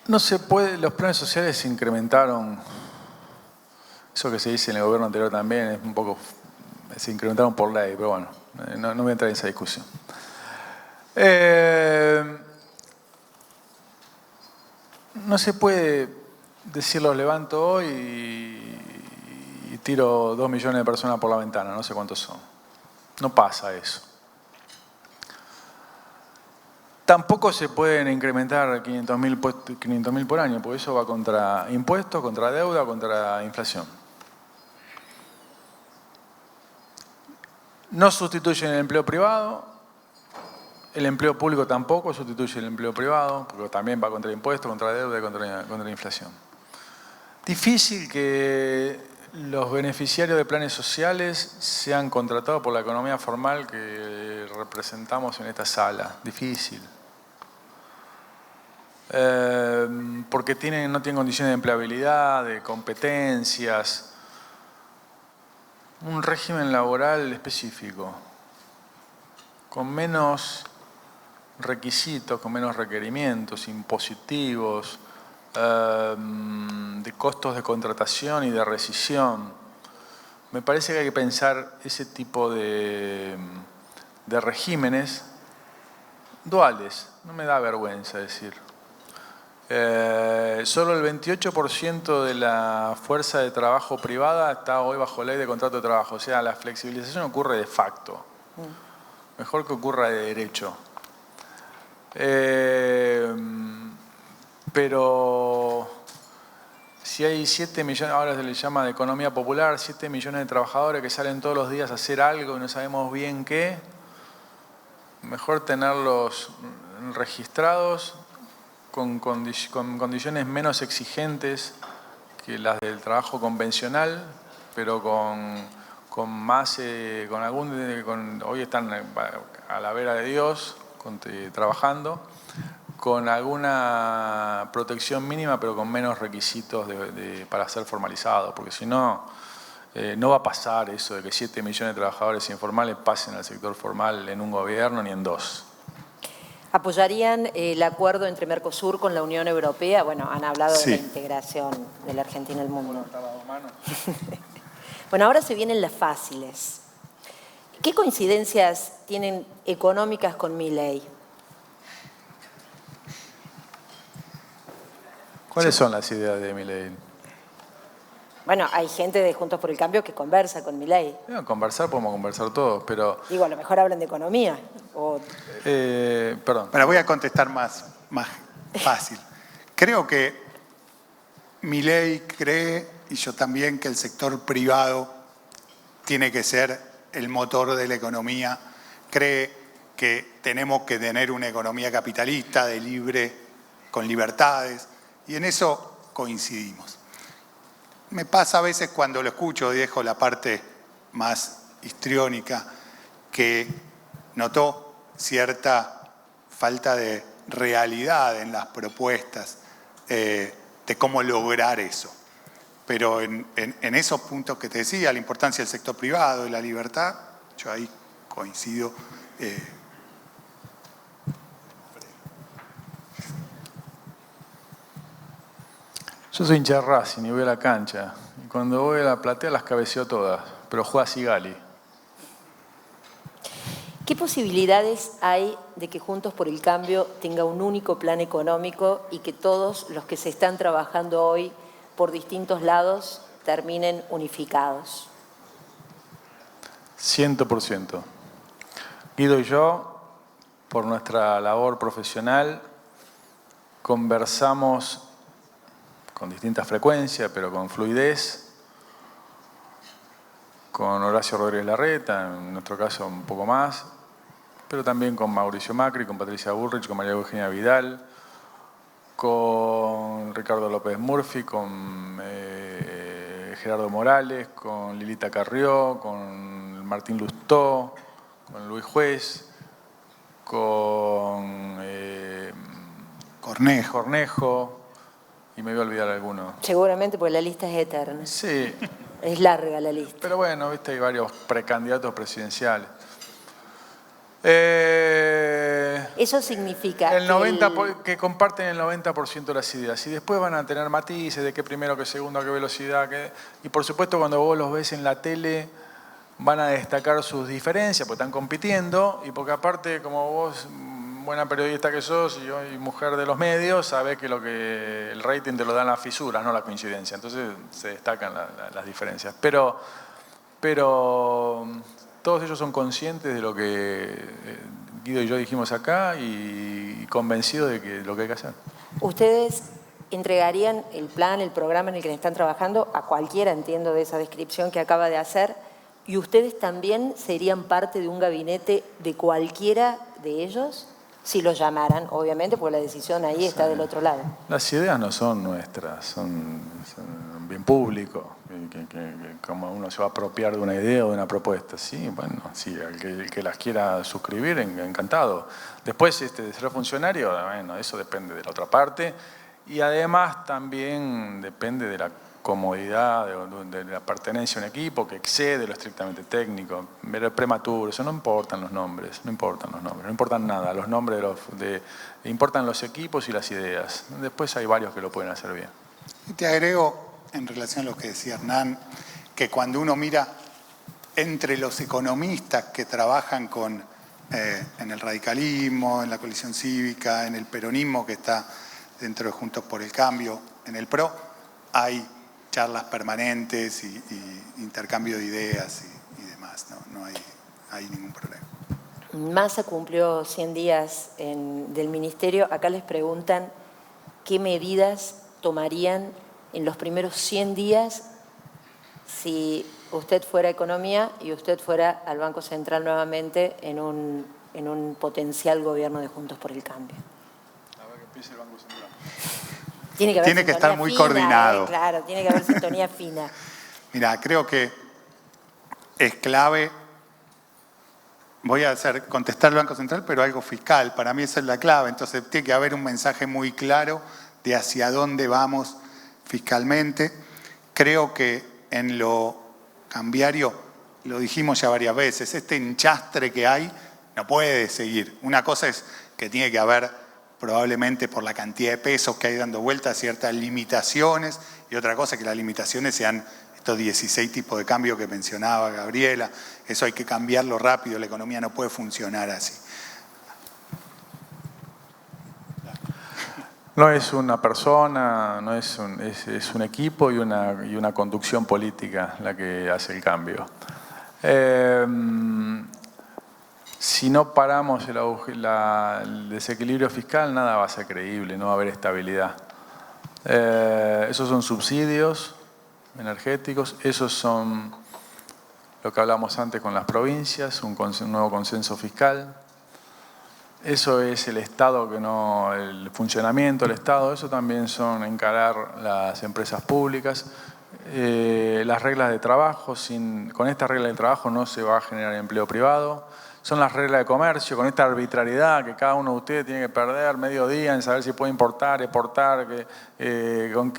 No se puede, los planes sociales se incrementaron, eso que se dice en el gobierno anterior también, es un poco, se incrementaron por ley, pero bueno, no voy a entrar en esa discusión. No se puede decir los levanto hoy y tiro 2 millones de personas por la ventana, no sé cuántos son. No pasa eso. Tampoco se pueden incrementar 500.000 por año, porque eso va contra impuestos, contra deuda, contra inflación. No sustituyen el empleo privado, el empleo público tampoco sustituye el empleo privado, porque también va contra impuestos, contra deuda y contra inflación. Difícil que los beneficiarios de planes sociales sean contratados por la economía formal que representamos en esta sala. Difícil. Porque no tienen condiciones de empleabilidad, de competencias, un régimen laboral específico, con menos requisitos, con menos requerimientos impositivos, de costos de contratación y de rescisión. Me parece que hay que pensar ese tipo de regímenes duales, no me da vergüenza decir. Solo el 28% de la fuerza de trabajo privada está hoy bajo ley de contrato de trabajo. O sea, la flexibilización ocurre de facto. Mejor que ocurra de derecho. Pero si hay 7 millones, ahora se les llama de economía popular, 7 millones de trabajadores que salen todos los días a hacer algo y no sabemos bien qué, mejor tenerlos registrados con condiciones menos exigentes que las del trabajo convencional, pero hoy están a la vera de Dios, trabajando, con alguna protección mínima, pero con menos requisitos para ser formalizado, porque si no, no va a pasar eso de que 7 millones de trabajadores informales pasen al sector formal en un gobierno ni en dos. ¿Apoyarían el acuerdo entre Mercosur con la Unión Europea? Bueno, han hablado Sí. de la integración de la Argentina al mundo. Bueno, ahora se vienen las fáciles. ¿Qué coincidencias tienen económicas con Milei? ¿Cuáles son las ideas de Milei? Bueno, hay gente de Juntos por el Cambio que conversa con Milei. Conversar, podemos conversar todos, pero... Digo, a lo mejor hablan de economía. O... perdón. Bueno, voy a contestar más fácil. Creo que Milei cree, y yo también, que el sector privado tiene que ser el motor de la economía. Cree que tenemos que tener una economía capitalista, de libre, con libertades, y en eso coincidimos. Me pasa a veces cuando lo escucho, y dejo la parte más histriónica, que notó cierta falta de realidad en las propuestas de cómo lograr eso. Pero en esos puntos que te decía, la importancia del sector privado y la libertad, yo ahí coincido. Yo soy hincha de Racing y voy a la cancha. Y cuando voy a la platea las cabeceo todas, pero juega Sigali. ¿Qué posibilidades hay de que Juntos por el Cambio tenga un único plan económico y que todos los que se están trabajando hoy por distintos lados terminen unificados? 100%. Guido y yo, por nuestra labor profesional, conversamos con distinta frecuencia, pero con fluidez, con Horacio Rodríguez Larreta, en nuestro caso un poco más, pero también con Mauricio Macri, con Patricia Bullrich, con María Eugenia Vidal, con Ricardo López Murphy, con Gerardo Morales, con Lilita Carrió, con Martín Lustó, con Luis Juez, con Cornejo, y me voy a olvidar alguno. Seguramente, porque la lista es eterna. Sí. Es larga la lista. Pero bueno, viste, hay varios precandidatos presidenciales. Eso significa que comparten el 90% de las ideas. Y después van a tener matices de qué primero, qué segundo, qué velocidad. Y por supuesto cuando vos los ves en la tele van a destacar sus diferencias porque están compitiendo y porque aparte como vos, buena periodista que sos y mujer de los medios, sabés que el rating te lo dan las fisuras, no la coincidencia. Entonces se destacan las diferencias. Pero todos ellos son conscientes de lo que Guido y yo dijimos acá y convencidos de lo que hay que hacer. ¿Ustedes entregarían el plan, el programa en el que están trabajando a cualquiera, entiendo, de esa descripción que acaba de hacer? ¿Y ustedes también serían parte de un gabinete de cualquiera de ellos? Si los llamaran, obviamente, porque la decisión ahí está del otro lado. Las ideas no son nuestras, son bien públicos. Como uno se va a apropiar de una idea o de una propuesta. Sí, bueno, sí, el que las quiera suscribir, encantado. Después, de ser funcionario, bueno, eso depende de la otra parte. Y además también depende de la comodidad, de la pertenencia a un equipo que excede lo estrictamente técnico. Pero es prematuro, eso no importan los nombres, no importan nada. Los nombres importan los equipos y las ideas. Después hay varios que lo pueden hacer bien. Y te agrego, en relación a lo que decía Hernán, que cuando uno mira entre los economistas que trabajan en el radicalismo, en la coalición cívica, en el peronismo que está dentro de Juntos por el Cambio, en el PRO, hay charlas permanentes y intercambio de ideas y demás. No hay ningún problema. Massa cumplió 100 días del ministerio. Acá les preguntan qué medidas tomarían en los primeros 100 días si usted fuera Economía y usted fuera al Banco Central nuevamente en un potencial gobierno de Juntos por el Cambio. A ver que empiece el Banco Central. Tiene que estar muy fina, coordinado. Claro, tiene que haber sintonía fina. Mira, creo que es clave. Voy a contestar el Banco Central, pero algo fiscal. Para mí esa es la clave. Entonces tiene que haber un mensaje muy claro de hacia dónde vamos fiscalmente. Creo que en lo cambiario, lo dijimos ya varias veces, este enchastre que hay no puede seguir. Una cosa es que tiene que haber, probablemente por la cantidad de pesos que hay dando vueltas, ciertas limitaciones, y otra cosa es que las limitaciones sean estos 16 tipos de cambio que mencionaba Gabriela. Eso hay que cambiarlo rápido, la economía no puede funcionar así. No es una persona, no es un equipo y una conducción política la que hace el cambio. Si no paramos el desequilibrio fiscal, nada va a ser creíble, no va a haber estabilidad. Esos son subsidios energéticos, esos son lo que hablamos antes con las provincias, un nuevo consenso fiscal. Eso es el Estado, el funcionamiento del Estado, eso también son encarar las empresas públicas. Las reglas de trabajo, con esta regla de trabajo no se va a generar empleo privado. Son las reglas de comercio, con esta arbitrariedad que cada uno de ustedes tiene que perder medio día en saber si puede importar, exportar, con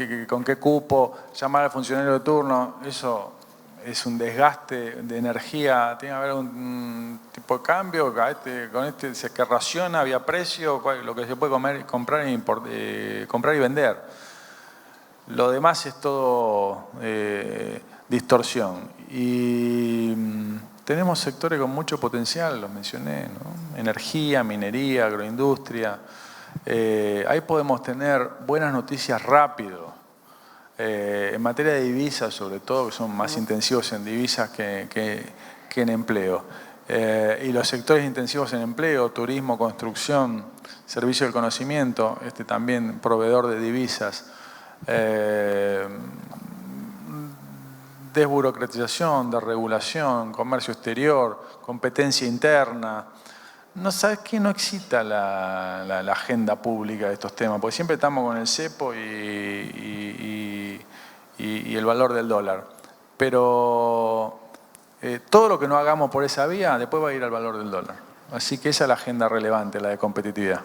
qué cupo, llamar al funcionario de turno. Eso es un desgaste de energía. Tiene que haber un tipo de cambio, con este se que raciona, había precio, lo que se puede comprar y vender. Lo demás es todo distorsión. Y tenemos sectores con mucho potencial, los mencioné, ¿no? Energía, minería, agroindustria. Ahí podemos tener buenas noticias rápido. En materia de divisas, sobre todo, que son más intensivos en divisas que en empleo. Y los sectores intensivos en empleo, turismo, construcción, servicio del conocimiento, también proveedor de divisas, desburocratización, desregulación, comercio exterior, competencia interna. No sabes que no excita la agenda pública de estos temas, porque siempre estamos con el cepo y el valor del dólar. Pero todo lo que no hagamos por esa vía, después va a ir al valor del dólar. Así que esa es la agenda relevante, la de competitividad.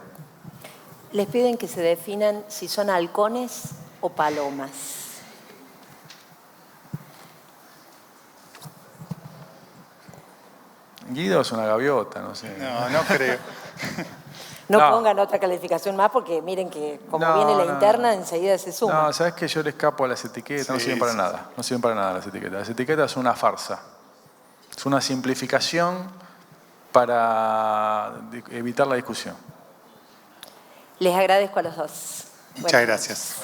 Les piden que se definan si son halcones o palomas. Guido es una gaviota, no sé. No creo. No pongan otra calificación más porque miren que como viene la interna enseguida se suma. No, sabes que yo le escapo a las etiquetas, no sirven para nada. No sirven para nada las etiquetas. Las etiquetas son una farsa. Es una simplificación para evitar la discusión. Les agradezco a los dos. Muchas gracias.